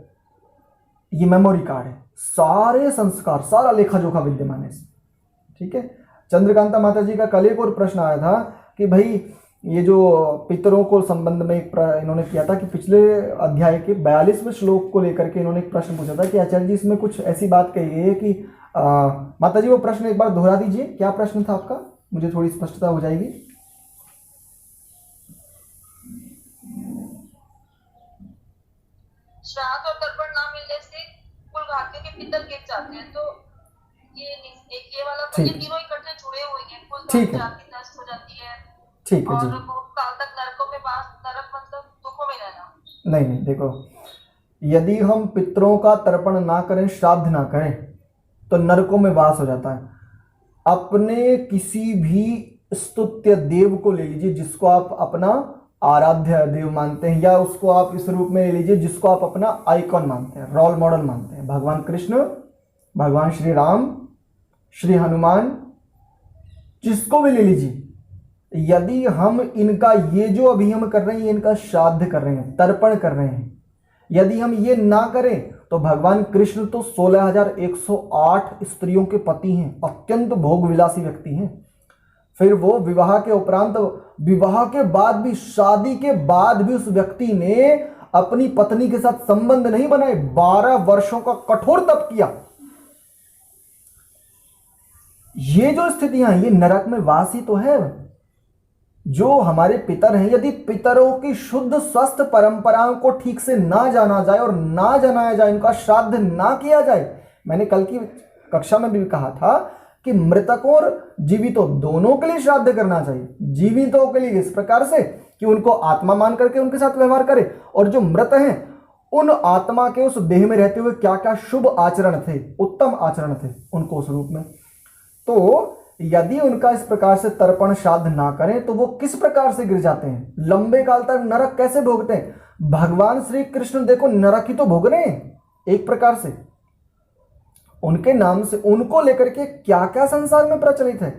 ये मेमोरी कार्ड है, सारे संस्कार, सारा लेखा जोखा विद्यमान है इसमें, ठीक है। चंद्रकांता माता जी का कल एक और प्रश्न आया था कि भाई ये जो पितरों को संबंध में इन्होंने किया था कि पिछले अध्याय के 42वें श्लोक को लेकर के इन्होंने एक प्रश्न पूछा था कि आचार्य जी इसमें कुछ ऐसी बात कही गई है कि माता जी वो प्रश्न एक बार दोहरा दीजिए, क्या प्रश्न था आपका, मुझे थोड़ी स्पष्टता हो जाएगी। श्राद्ध और तर्पण ना मिलने से कुल घातियों के पितर गिर जाते हैं, तो ये वाला तो ये तीनों इकट्ठे जुड़े हुए हैं, कुल जाति नष्ट हो जाती है, ठीक है जी। और बहुत काल तक नरकों में वास, नरक मतलब दुखों में रहना। नहीं देखो, यदि हम पितरों का तर्पण ना करें, श्राद्ध ना करें, तो नरकों में वास हो जाता है। अपने किसी भी स्तुत्य देव को ले लीजिए जिसको आप अपना आराध्य देव मानते हैं, या उसको आप इस रूप में ले लीजिए जिसको आप अपना आइकॉन मानते हैं, रोल मॉडल मानते हैं, भगवान कृष्ण, भगवान श्री राम, श्री हनुमान, जिसको भी ले लीजिए। यदि हम इनका ये जो अभी हम कर रहे हैं, इनका श्राद्ध कर रहे हैं, तर्पण कर रहे हैं, यदि हम ये ना करें तो भगवान कृष्ण तो 16,108 स्त्रियों के पति हैं, अत्यंत भोग विलासी व्यक्ति हैं। फिर वो विवाह के उपरांत, विवाह के बाद भी, शादी के बाद भी उस व्यक्ति ने अपनी पत्नी के साथ संबंध नहीं बनाए, 12 वर्षों का कठोर तप किया। ये जो स्थितियां, ये नरक में वासी तो है। जो हमारे पितर हैं, यदि पितरों की शुद्ध स्वस्थ परंपराओं को ठीक से ना जाना जाए और ना जनाया जाए, इनका श्राद्ध ना किया जाए, मैंने कल की कक्षा में भी कहा था कि मृतकों और जीवितों दोनों के लिए श्राद्ध करना चाहिए। जीवितों के लिए इस प्रकार से कि उनको आत्मा मान करके उनके साथ व्यवहार करे, और जो मृत हैं उन आत्मा के उस देह में रहते हुए क्या क्या शुभ आचरण थे, उत्तम आचरण थे, उनको उस रूप में। तो यदि उनका इस प्रकार से तर्पण श्राद्ध ना करें तो वो किस प्रकार से गिर जाते हैं, लंबे काल तक नरक कैसे भोगते हैं। भगवान श्री कृष्ण देखो नरक ही तो भोग रहे हैं एक प्रकार से, उनके नाम से, उनको लेकर के क्या क्या संसार में प्रचलित है।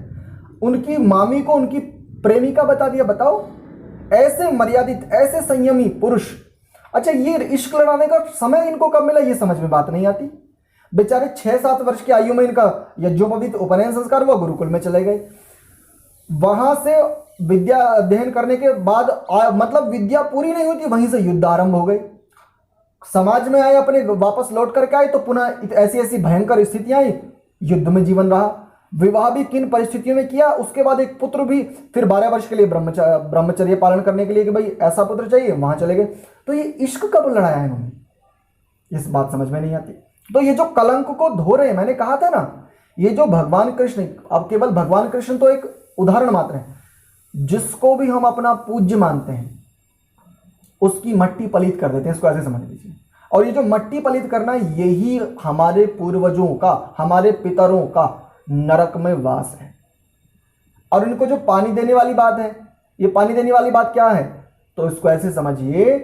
उनकी मामी को उनकी प्रेमिका बता दिया, बताओ, ऐसे मर्यादित, ऐसे संयमी पुरुष। अच्छा, ये इश्क लड़ाने का समय इनको कब मिला, ये समझ में बात नहीं आती। बेचारे 6-7 वर्ष की आयु में इनका यज्ञोपवीत उपनयन संस्कार हुआ, गुरुकुल में चले गए। वहां से विद्या अध्ययन करने के बाद मतलब विद्या पूरी नहीं हुई थी, वहीं से युद्ध आरंभ हो गए। समाज में आए, अपने वापस लौट करके आए तो पुनः ऐसी ऐसी भयंकर स्थितियां आई, युद्ध में जीवन रहा। विवाह भी किन परिस्थितियों में किया, उसके बाद एक पुत्र भी, फिर 12 वर्ष के लिए ब्रह्मचर्य पालन करने के लिए कि भाई ऐसा पुत्र चाहिए, वहां चले गए। तो ये इश्क कब लड़ाया इन्होंने, इस बात समझ में नहीं आती। तो ये जो कलंक को धो रहे हैं, मैंने कहा था ना, ये जो भगवान कृष्ण, अब केवल भगवान कृष्ण तो एक उदाहरण मात्र है, जिसको भी हम अपना पूज्य मानते हैं उसकी मट्टी पलीत कर देते हैं, इसको ऐसे समझ लीजिए। और ये जो मट्टी पलीत करना, यही हमारे पूर्वजों का, हमारे पितरों का नरक में वास है। और इनको जो पानी देने वाली बात है, ये पानी देने वाली बात क्या है, तो इसको ऐसे समझिए,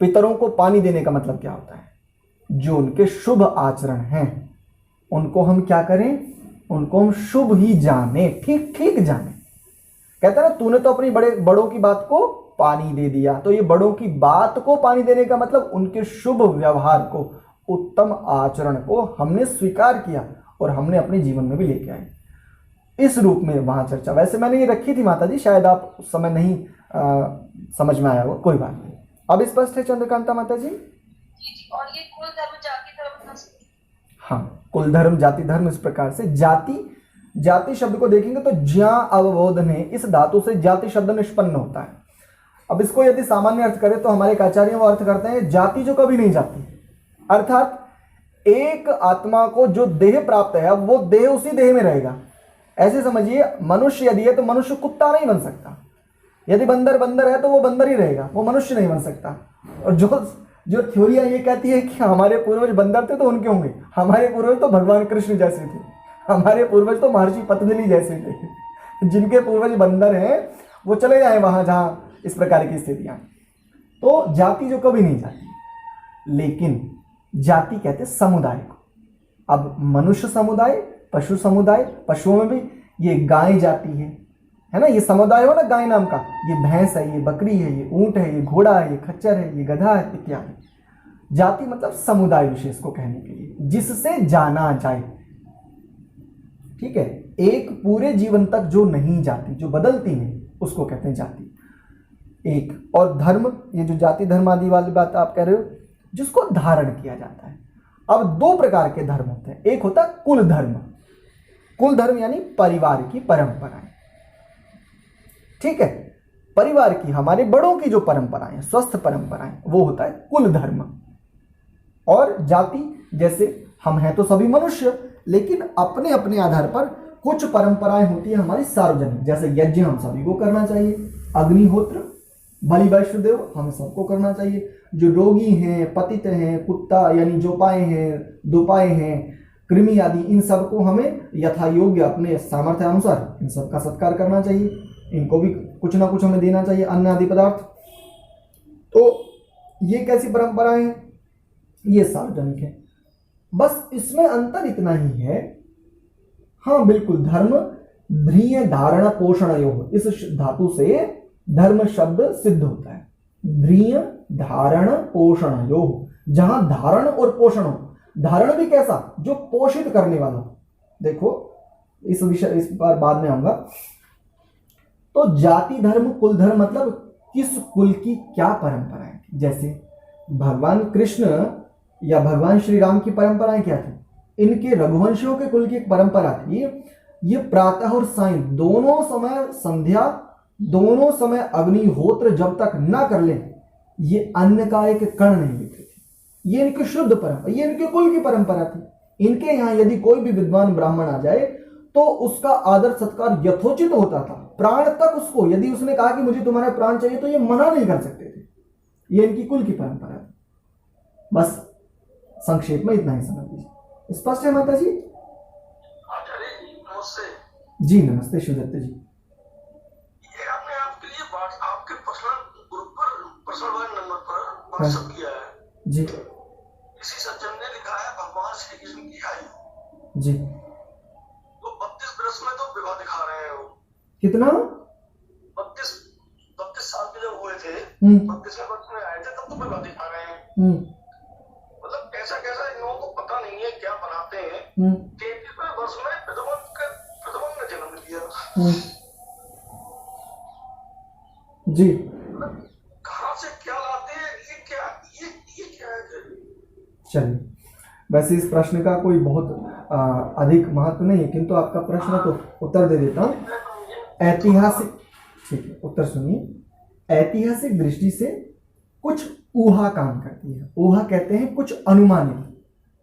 पितरों को पानी देने का मतलब क्या होता है, जो उनके शुभ आचरण हैं उनको हम क्या करें, उनको हम शुभ ही जाने, ठीक ठीक जाने। कहते हैं ना, तूने तो अपनी बड़ों की बात को पानी दे दिया। तो ये बड़ों की बात को पानी देने का मतलब उनके शुभ व्यवहार को, उत्तम आचरण को हमने स्वीकार किया और हमने अपने जीवन में भी लेके आए। इस रूप में वहां चर्चा, वैसे मैंने ये रखी थी माता जी, शायद आप उस समय नहीं समझ में आया हो, कोई बात नहीं। अब स्पष्ट है चंद्रकांता माता जी? जी। और ये कुल धर्म जाति धर्म, हाँ, कुल धर्म जाति धर्म, इस प्रकार से जाति शब्द को देखेंगे तो ज्या अवबोधने, इस धातु से जाति शब्द निष्पन्न होता है। अब इसको यदि सामान्य अर्थ करें तो हमारे एक आचार्य वो अर्थ करते हैं जाति जो कभी नहीं जाती, अर्थात एक आत्मा को जो देह प्राप्त है, अब वो देह उसी देह में रहेगा। ऐसे समझिए, मनुष्य यदि है तो मनुष्य कुत्ता नहीं बन सकता, यदि बंदर है तो वो बंदर ही रहेगा, वो मनुष्य नहीं बन सकता। और जो थ्योरिया ये कहती है कि हमारे पूर्वज बंदर थे तो उनके होंगे, हमारे पूर्वज तो भगवान कृष्ण जैसे थे, हमारे पूर्वज तो महर्षि पतंजलि जैसे थे। जिनके पूर्वज बंदर हैं वो चले जाए वहां जहां इस प्रकार की स्थितियां। तो जाति जो कभी नहीं जाती, लेकिन जाति कहते समुदाय को। अब मनुष्य समुदाय, पशु समुदाय, पशुओं में भी ये गाय जाती है ना, ये समुदाय हो ना गाय नाम का, ये भैंस है, ये बकरी है, ये ऊंट है, ये घोड़ा है, ये खच्चर है, ये गधा है इत्यादि। जाति मतलब समुदाय विशेष को कहने के लिए, जिससे जाना जाए। ठीक है, एक पूरे जीवन तक जो नहीं जाती, जो बदलती है, उसको कहते हैं जाति। एक और धर्म, ये जो जाति धर्म आदि वाली बात आप कह रहे हो, जिसको धारण किया जाता है। अब दो प्रकार के धर्म होते हैं, एक होता है कुल धर्म। कुल धर्म यानी परिवार की परंपराएं। ठीक है, परिवार की, हमारे बड़ों की जो परंपराएं, स्वस्थ परंपराएं, वो होता है कुल धर्म। और जाति, जैसे हम हैं तो सभी मनुष्य, लेकिन अपने अपने आधार पर कुछ परंपराएं होती है हमारी सार्वजनिक, जैसे यज्ञ हम सभी को करना चाहिए, अग्निहोत्र, बलि वैष्णदेव हम सबको करना चाहिए। जो रोगी हैं, पतित हैं, कुत्ता यानी जोपाए हैं, दुपाए हैं, कृमि आदि, इन सबको हमें यथा योग्य अपने सामर्थ्य अनुसार इन सबका सत्कार करना चाहिए। इनको भी कुछ ना कुछ हमें देना चाहिए, अन्न आदि पदार्थ। तो ये कैसी परंपराएं हैं? ये सार्वजनिक है। बस इसमें अंतर इतना ही है, हाँ बिल्कुल, धर्म ध्रिय धारण पोषण योग, इस धातु से धर्म शब्द सिद्ध होता है। ध्रिय धारण पोषण योग, जहां धारण और पोषण हो। धारण भी कैसा? जो पोषित करने वाला। देखो इस विषय, इस बार बाद में आऊंगा। तो जाति धर्म, कुल धर्म मतलब किस कुल की क्या परंपरा है। जैसे भगवान कृष्ण या भगवान श्री राम की परंपराएं क्या थी? इनके रघुवंशियों के कुल की एक परंपरा थी, ये प्रातः और सायं दोनों समय, संध्या दोनों समय अग्निहोत्र जब तक ना कर ले, ये अन्न का एक कण नहीं लेते थे। ये इनकी शुद्ध परंपरा, ये इनके कुल की परंपरा थी। इनके यहाँ यदि कोई भी विद्वान ब्राह्मण आ जाए तो उसका आदर सत्कार यथोचित होता था, प्राण तक उसको, यदि उसने कहा कि मुझे तुम्हारे प्राण चाहिए तो ये मना नहीं कर सकते थे। ये इनकी कुल की परंपरा है। बस संक्षेप में इतना ही समझ लीजिए। स्पष्ट है माता जी? आचार्य जी नमस्ते। जी नमस्ते शिवदत्त जी। ये आपने आपके लिए आपके पर्सनल ग्रुप पर, पर्सनल नंबर पर व्हाट्सएप किया है जी। किसी सज्जन ने लिखा है भगवान श्री कृष्ण की आयु जी। तो 32 वर्ष में तो विवाह दिखा रहे हैं वो। कितना? 32 साल के जब हुए थे, 32वें वर्ष में आए थे, तब तो विवाह दिखा रहे हैं। मतलब कैसा कैसा इन लोगों को पता नहीं है, क्या बनाते हैं। 33वें वर्ष में प्रथम ने जन्म लिया। जी। कहाँ से क्या लाते हैं, ये क्या है? चलिए, वैसे इस प्रश्न का कोई बहुत अधिक महत्व नहीं है, किंतु आपका प्रश्न तो उत्तर दे देता हूं। ऐतिहासिक, ठीक है, उत्तर सुनिए। ऐतिहासिक दृष्टि से कुछ ऊहा काम करती है। ऊहा कहते हैं कुछ अनुमानित,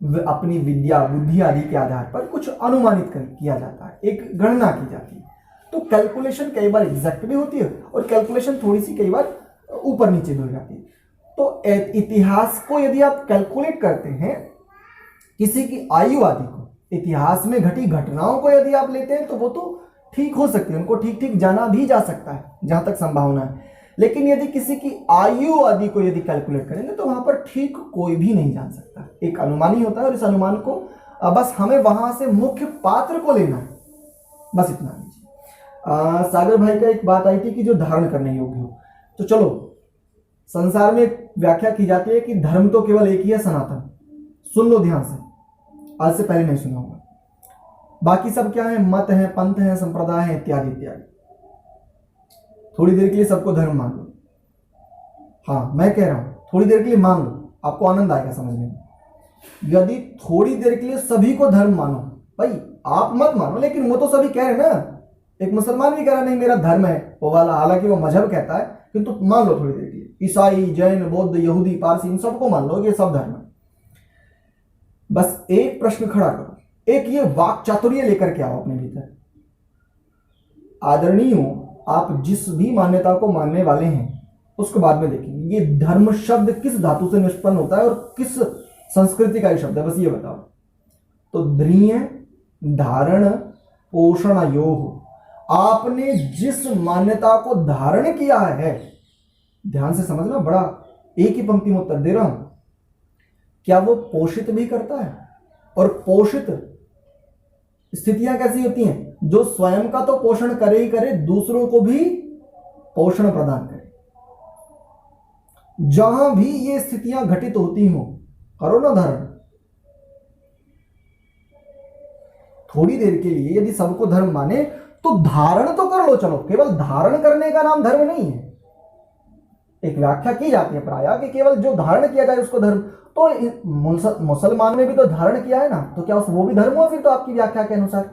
अपनी विद्या बुद्धि आदि के आधार पर कुछ अनुमानित किया जाता है, एक गणना की जाती है। तो कैलकुलेशन कई बार एग्जैक्ट भी होती है और कैलकुलेशन थोड़ी सी कई बार ऊपर नीचे भी हो जाती है। तो इतिहास को यदि आप कैलकुलेट करते हैं, किसी की आयु आदि को, इतिहास में घटी घटनाओं को यदि आप लेते हैं तो वो तो ठीक हो सकती है, उनको ठीक ठीक जाना भी जा सकता है जहां तक संभावना है। लेकिन यदि किसी की आयु आदि को यदि कैलकुलेट करेंगे तो वहां पर ठीक कोई भी नहीं जान सकता, एक अनुमान ही होता है। और इस अनुमान को बस हमें वहां से मुख्य पात्र को लेना है, बस इतना लीजिए। सागर भाई का एक बात आई थी कि जो धारण करने योग्य हो, तो चलो संसार में एक व्याख्या की जाती है कि धर्म तो केवल एक ही है, सनातन। सुन लो ध्यान से, आज से पहले नहीं सुना होगा। बाकी सब क्या है, मत है, पंथ है, संप्रदाय है, इत्यादि इत्यादि। थोड़ी देर के लिए सबको धर्म मान लो, हाँ मैं कह रहा हूं थोड़ी देर के लिए मान लो, आपको आनंद आएगा समझने में। यदि थोड़ी देर के लिए सभी को धर्म मानो, भाई आप मत मानो, लेकिन वो तो सभी कह रहे हैं ना। एक मुसलमान भी कह रहा नहीं मेरा धर्म है वो वाला, हालांकि वो मजहब कहता है, किंतु मान लो थोड़ी देर के लिए ईसाई, जैन, बौद्ध, यहूदी, पारसी, इन सबको मान लो ये सब धर्म है। बस एक प्रश्न खड़ा करो, एक ये वाक चातुर्य लेकर के आओ अपने भीतर। आदरणीयों, आप जिस भी मान्यता को मानने वाले हैं उसको बाद में देखेंगे। ये धर्म शब्द किस धातु से निष्पन्न होता है और किस संस्कृति का ये शब्द है, बस ये बताओ। तो द्रिय धारण पोषणयोः, आपने जिस मान्यता को धारण किया है, ध्यान से समझना, बड़ा एक ही पंक्ति में उत्तर दे रहा हूं, क्या वो पोषित भी करता है? और पोषित स्थितियां कैसी होती हैं? जो स्वयं का तो पोषण करे ही करे, दूसरों को भी पोषण प्रदान करे। जहां भी ये स्थितियां घटित होती हो, करो ना धारण। थोड़ी देर के लिए यदि सबको धर्म माने तो धारण तो कर लो, चलो। केवल धारण करने का नाम धर्म नहीं है। एक व्याख्या की जाती है प्रायः कि केवल जो धारण किया जाए उसको धर्म। तो मुसलमान ने भी तो धारण किया है ना, तो क्या वो भी धर्म हुआ फिर? तो आपकी व्याख्या के अनुसार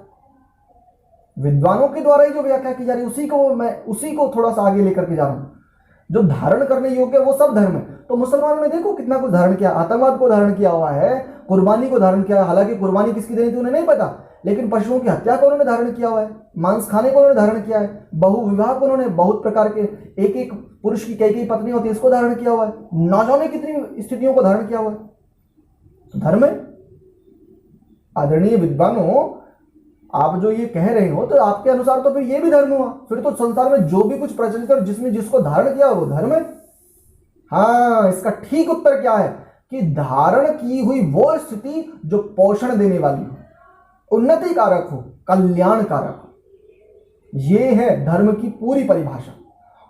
विद्वानों के द्वारा ही जो व्याख्या की जा रही है उसी को थोड़ा सा आगे लेकर के जा रहा हूं। जो धारण करने योग्य है वो सब धर्म है। तो मुसलमानों ने देखो कितना कुछ धारण किया, आतंकवाद को धारण किया हुआ है, कुर्बानी को धारण किया। हालांकि कुर्बानी किसकी देनी थी उन्हें नहीं पता, लेकिन पशुओं की हत्या को उन्होंने धारण किया हुआ है, मांस खाने को उन्होंने धारण किया है, बहु विवाह को उन्होंने, बहुत प्रकार के एक एक पुरुष की कई कई पत्नी होती है, इसको धारण किया हुआ है, न जाने कितनी स्थितियों को धारण किया हुआ है। तो धर्म है। आदरणीय विद्वानों, आप जो ये कह रहे हो तो आपके अनुसार तो फिर ये भी धर्म हुआ। फिर तो संसार में जो भी कुछ प्रचलित और जिसने जिसको धारण किया वो धर्म है। हाँ, इसका ठीक उत्तर क्या है कि धारण की हुई वो स्थिति जो पोषण देने वाली हो, उन्नति कारक हो, कल्याण कारक हो। ये है धर्म की पूरी परिभाषा।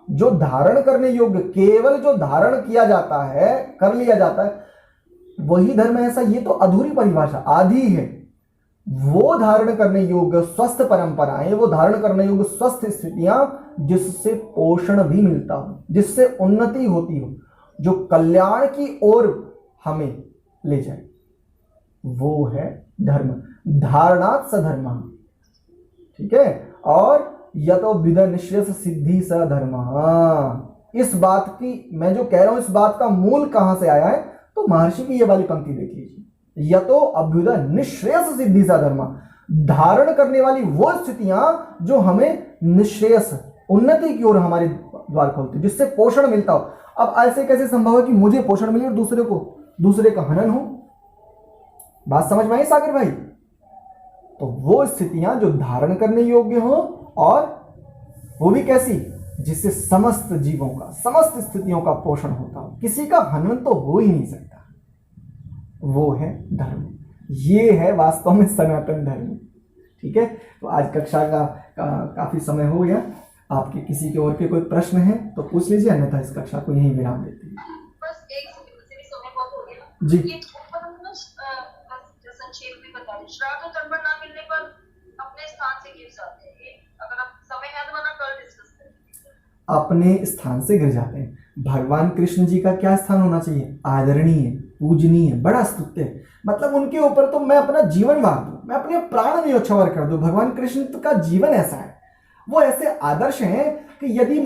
जो धारण करने योग्य, केवल जो धारण किया जाता है, कर लिया जाता है, वही धर्म है, ऐसा ये तो अधूरी परिभाषा, आधी है। वो धारण करने योग्य स्वस्थ परंपराएं, वो धारण करने योग्य स्वस्थ स्थितियां जिससे पोषण भी मिलता हो, जिससे उन्नति होती हो, जो कल्याण की ओर हमें ले जाए, वो है धर्म। धारणात् स धर्मः, ठीक है। और यतो विद निश्रेयस सिद्धि स धर्मः। इस बात की, मैं जो कह रहा हूं, इस बात का मूल कहां से आया है? तो महर्षि की ये वाली पंक्ति देख लीजिए, यतो अभ्युदय निश्रेयस सिद्धि सा धर्म। धारण करने वाली वो स्थितियां जो हमें निश्रेयस, उन्नति की ओर हमारे द्वार खोलती, जिससे पोषण मिलता हो। अब ऐसे कैसे संभव है कि मुझे पोषण मिले और दूसरे का हनन हो? बात समझ में आई सागर भाई? तो वो स्थितियां जो धारण करने योग्य हो, और वो भी कैसी, जिससे समस्त जीवों का, समस्त स्थितियों का पोषण होता हो, किसी का हनन तो हो ही नहीं सकता, वो है धर्म। ये है वास्तव में सनातन धर्म, ठीक है। तो आज कक्षा का काफी समय हो गया। आपके किसी के और के कोई प्रश्न है तो पूछ लीजिए, अन्यथा इस कक्षा को यहीं विराम देते हैं। बस एक समय बहुत हो गया जी। ये ऊपर हम ना संक्षेप में बता दें, श्राद्ध और तर्पण ना मिलने पर अपने स्थान से गिर जाते हैं। ये अगर आप समय है तो वरना कल डिस्कस करेंगे। अपने स्थान से गिर जाते हैं। भगवान कृष्ण जी का क्या स्थान होना चाहिए? आदरणीय, पूजनीय, बड़ा स्तुत्य। मतलब उनके ऊपर तो मैं अपना जीवन वार दूं, मैं अपने प्राण न्योछावर कर दूं। भगवान कृष्ण का जीवन ऐसा है, वो ऐसे आदर्श हैं कि यदि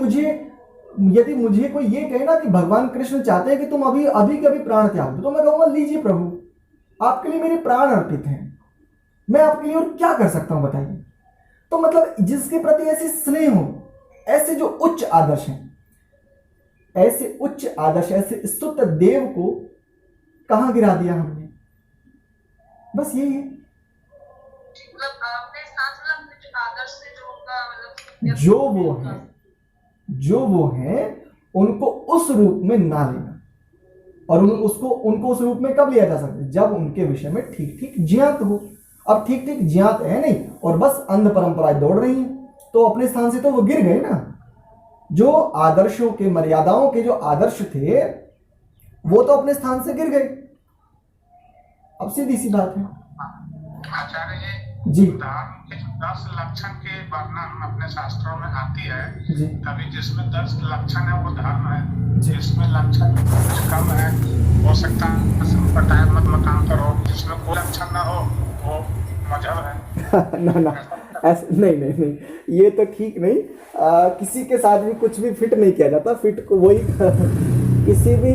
मुझे कोई ये कहे ना कि भगवान कृष्ण चाहते हैं कि तुम अभी के अभी प्राण त्याग दो, तो मैं कहूंगा लीजिए प्रभु, आपके लिए मेरे प्राण अर्पित हैं, मैं आपके लिए और क्या कर सकता हूं बताइए। तो मतलब जिसके प्रति ऐसी स्नेह हो, ऐसे जो उच्च आदर्श हैं, ऐसे उच्च आदर्श, ऐसे स्तुत देव को कहां गिरा दिया हमने। बस यही है। मतलब आपने साथ में अपने जो आदर्श से जो उनका मतलब जो वो है उनको उस रूप में ना लेना, और उनको उस रूप में कब लिया जा सकता है, जब उनके विषय में ठीक ठीक ज्ञात हो। अब ठीक ठीक ज्ञात है नहीं और बस अंध परंपराएं दौड़ रही हैं, तो अपने स्थान से तो वो गिर गए ना। जो आदर्शों के, मर्यादाओं के जो आदर्श थे वो तो अपने स्थान से गिर गए। अब सीधी सी बात है। आचार्य जी धर्म के 10 लक्षण के वर्णन अपने शास्त्रों में आती है, जी तभी जिसमें 10 लक्षण है वो धर्म है, जी। जिसमें लक्षण कुछ कम है हो सकता है संप्रदाय मत मतांतर हो, जिसमें कोई लक्षण ना हो वो मजहब है। ना ऐसे नहीं, ये तो ठीक नहीं। किसी के साथ भी कुछ भी फिट नहीं किया जाता। फिट को वही किसी भी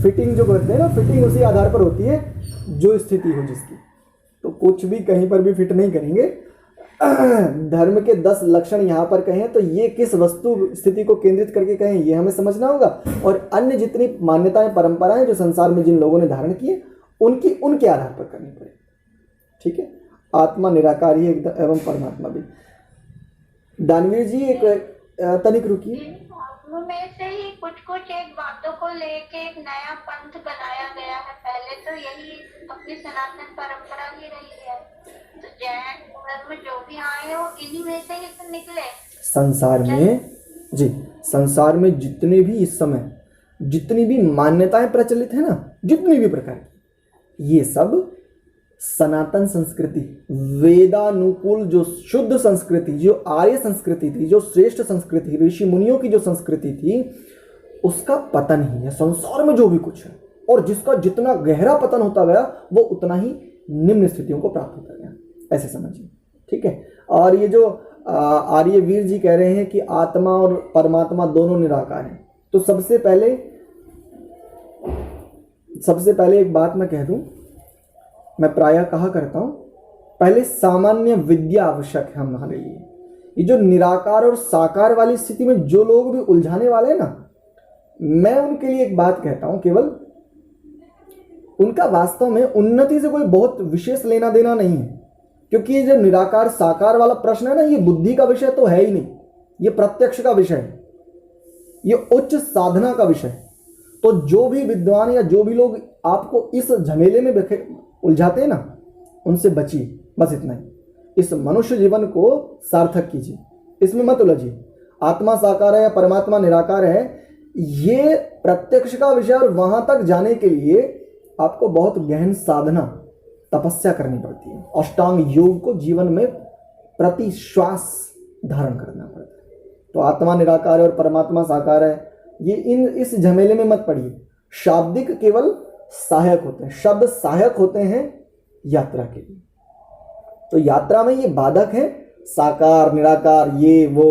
फिटिंग जो करते हैं ना, फिटिंग उसी आधार पर होती है जो स्थिति हो जिसकी। तो कुछ भी कहीं पर भी फिट नहीं करेंगे। धर्म के 10 लक्षण यहाँ पर कहें तो ये किस वस्तु स्थिति को केंद्रित करके कहें, ये हमें समझना होगा। और अन्य जितनी मान्यताएं, परंपराएं जो संसार में जिन लोगों ने धारण किए, उनके आधार पर करनी पड़े। ठीक है। आत्मा निराकार ही एवं परमात्मा भी। दानवीर जी एक तनिक रुकिए। धर्म में से ही कुछ एक बातों को लेके एक नया पंथ बनाया गया है। पहले तो यही अपनी सनातन परंपरा ही रही है। तो जैन धर्म जो भी आए हो इन्हीं में से ही तो निकले। संसार में जितने भी इस समय जितनी भी मान्यताएं प्रचलित है ना, जितनी भी प्रकार की, ये सब सनातन संस्कृति, वेदानुकूल जो शुद्ध संस्कृति, जो आर्य संस्कृति थी, जो श्रेष्ठ संस्कृति, ऋषि मुनियों की जो संस्कृति थी, उसका पतन ही है संसार में जो भी कुछ है। और जिसका जितना गहरा पतन होता गया वो उतना ही निम्न स्थितियों को प्राप्त होता गया, ऐसे समझिए। ठीक है। और ये जो आर्यवीर जी कह रहे हैं कि आत्मा और परमात्मा दोनों निराकार हैं, तो सबसे पहले एक बात मैं कह दूं, मैं प्रायः कहा करता हूं, पहले सामान्य विद्या आवश्यक है हमारे लिए। ये जो निराकार और साकार वाली स्थिति में जो लोग भी उलझाने वाले हैं ना, मैं उनके लिए एक बात कहता हूं, केवल उनका वास्तव में उन्नति से कोई बहुत विशेष लेना देना नहीं है। क्योंकि ये जो निराकार साकार वाला प्रश्न है ना, ये बुद्धि का विषय तो है ही नहीं, ये प्रत्यक्ष का विषय है, ये उच्च साधना का विषय है। तो जो भी विद्वान या जो भी लोग आपको इस झमेले में उलझाते हैं ना, उनसे बचिए, बस इतना ही। इस मनुष्य जीवन को सार्थक कीजिए, इसमें मत उलझिए। आत्मा साकार है या परमात्मा निराकार है, ये प्रत्यक्ष का विषय, और वहां तक जाने के लिए आपको बहुत गहन साधना, तपस्या करनी पड़ती है। अष्टांग योग को जीवन में प्रति श्वास धारण करना पड़ता है। तो आत्मा निराकार है और परमात्मा साकार है, ये इस झमेले में मत पड़िए। शाब्दिक केवल सहायक होते हैं, शब्द सहायक होते हैं यात्रा के लिए। तो यात्रा में ये बाधक है, साकार निराकार ये वो,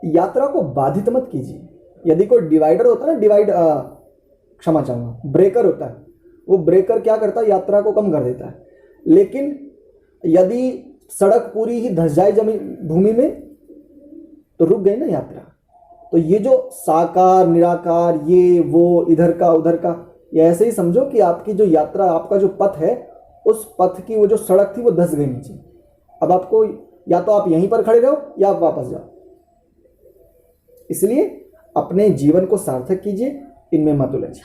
यात्रा को बाधित मत कीजिए। यदि कोई डिवाइडर होता है ना, क्षमा चाहूंगा, ब्रेकर होता है, वो ब्रेकर क्या करता है, यात्रा को कम कर देता है। लेकिन यदि सड़क पूरी ही धंस जाए भूमि में, तो रुक गई ना यात्रा। तो ये जो साकार निराकार ये वो, इधर का उधर का, ये ऐसे ही समझो कि आपकी जो यात्रा, आपका जो पथ है, उस पथ की वो जो सड़क थी वो धंस गई नीचे। अब आपको या तो आप यहीं पर खड़े रहो या आप वापस जाओ। इसलिए अपने जीवन को सार्थक कीजिए, इनमें मत उलझिए।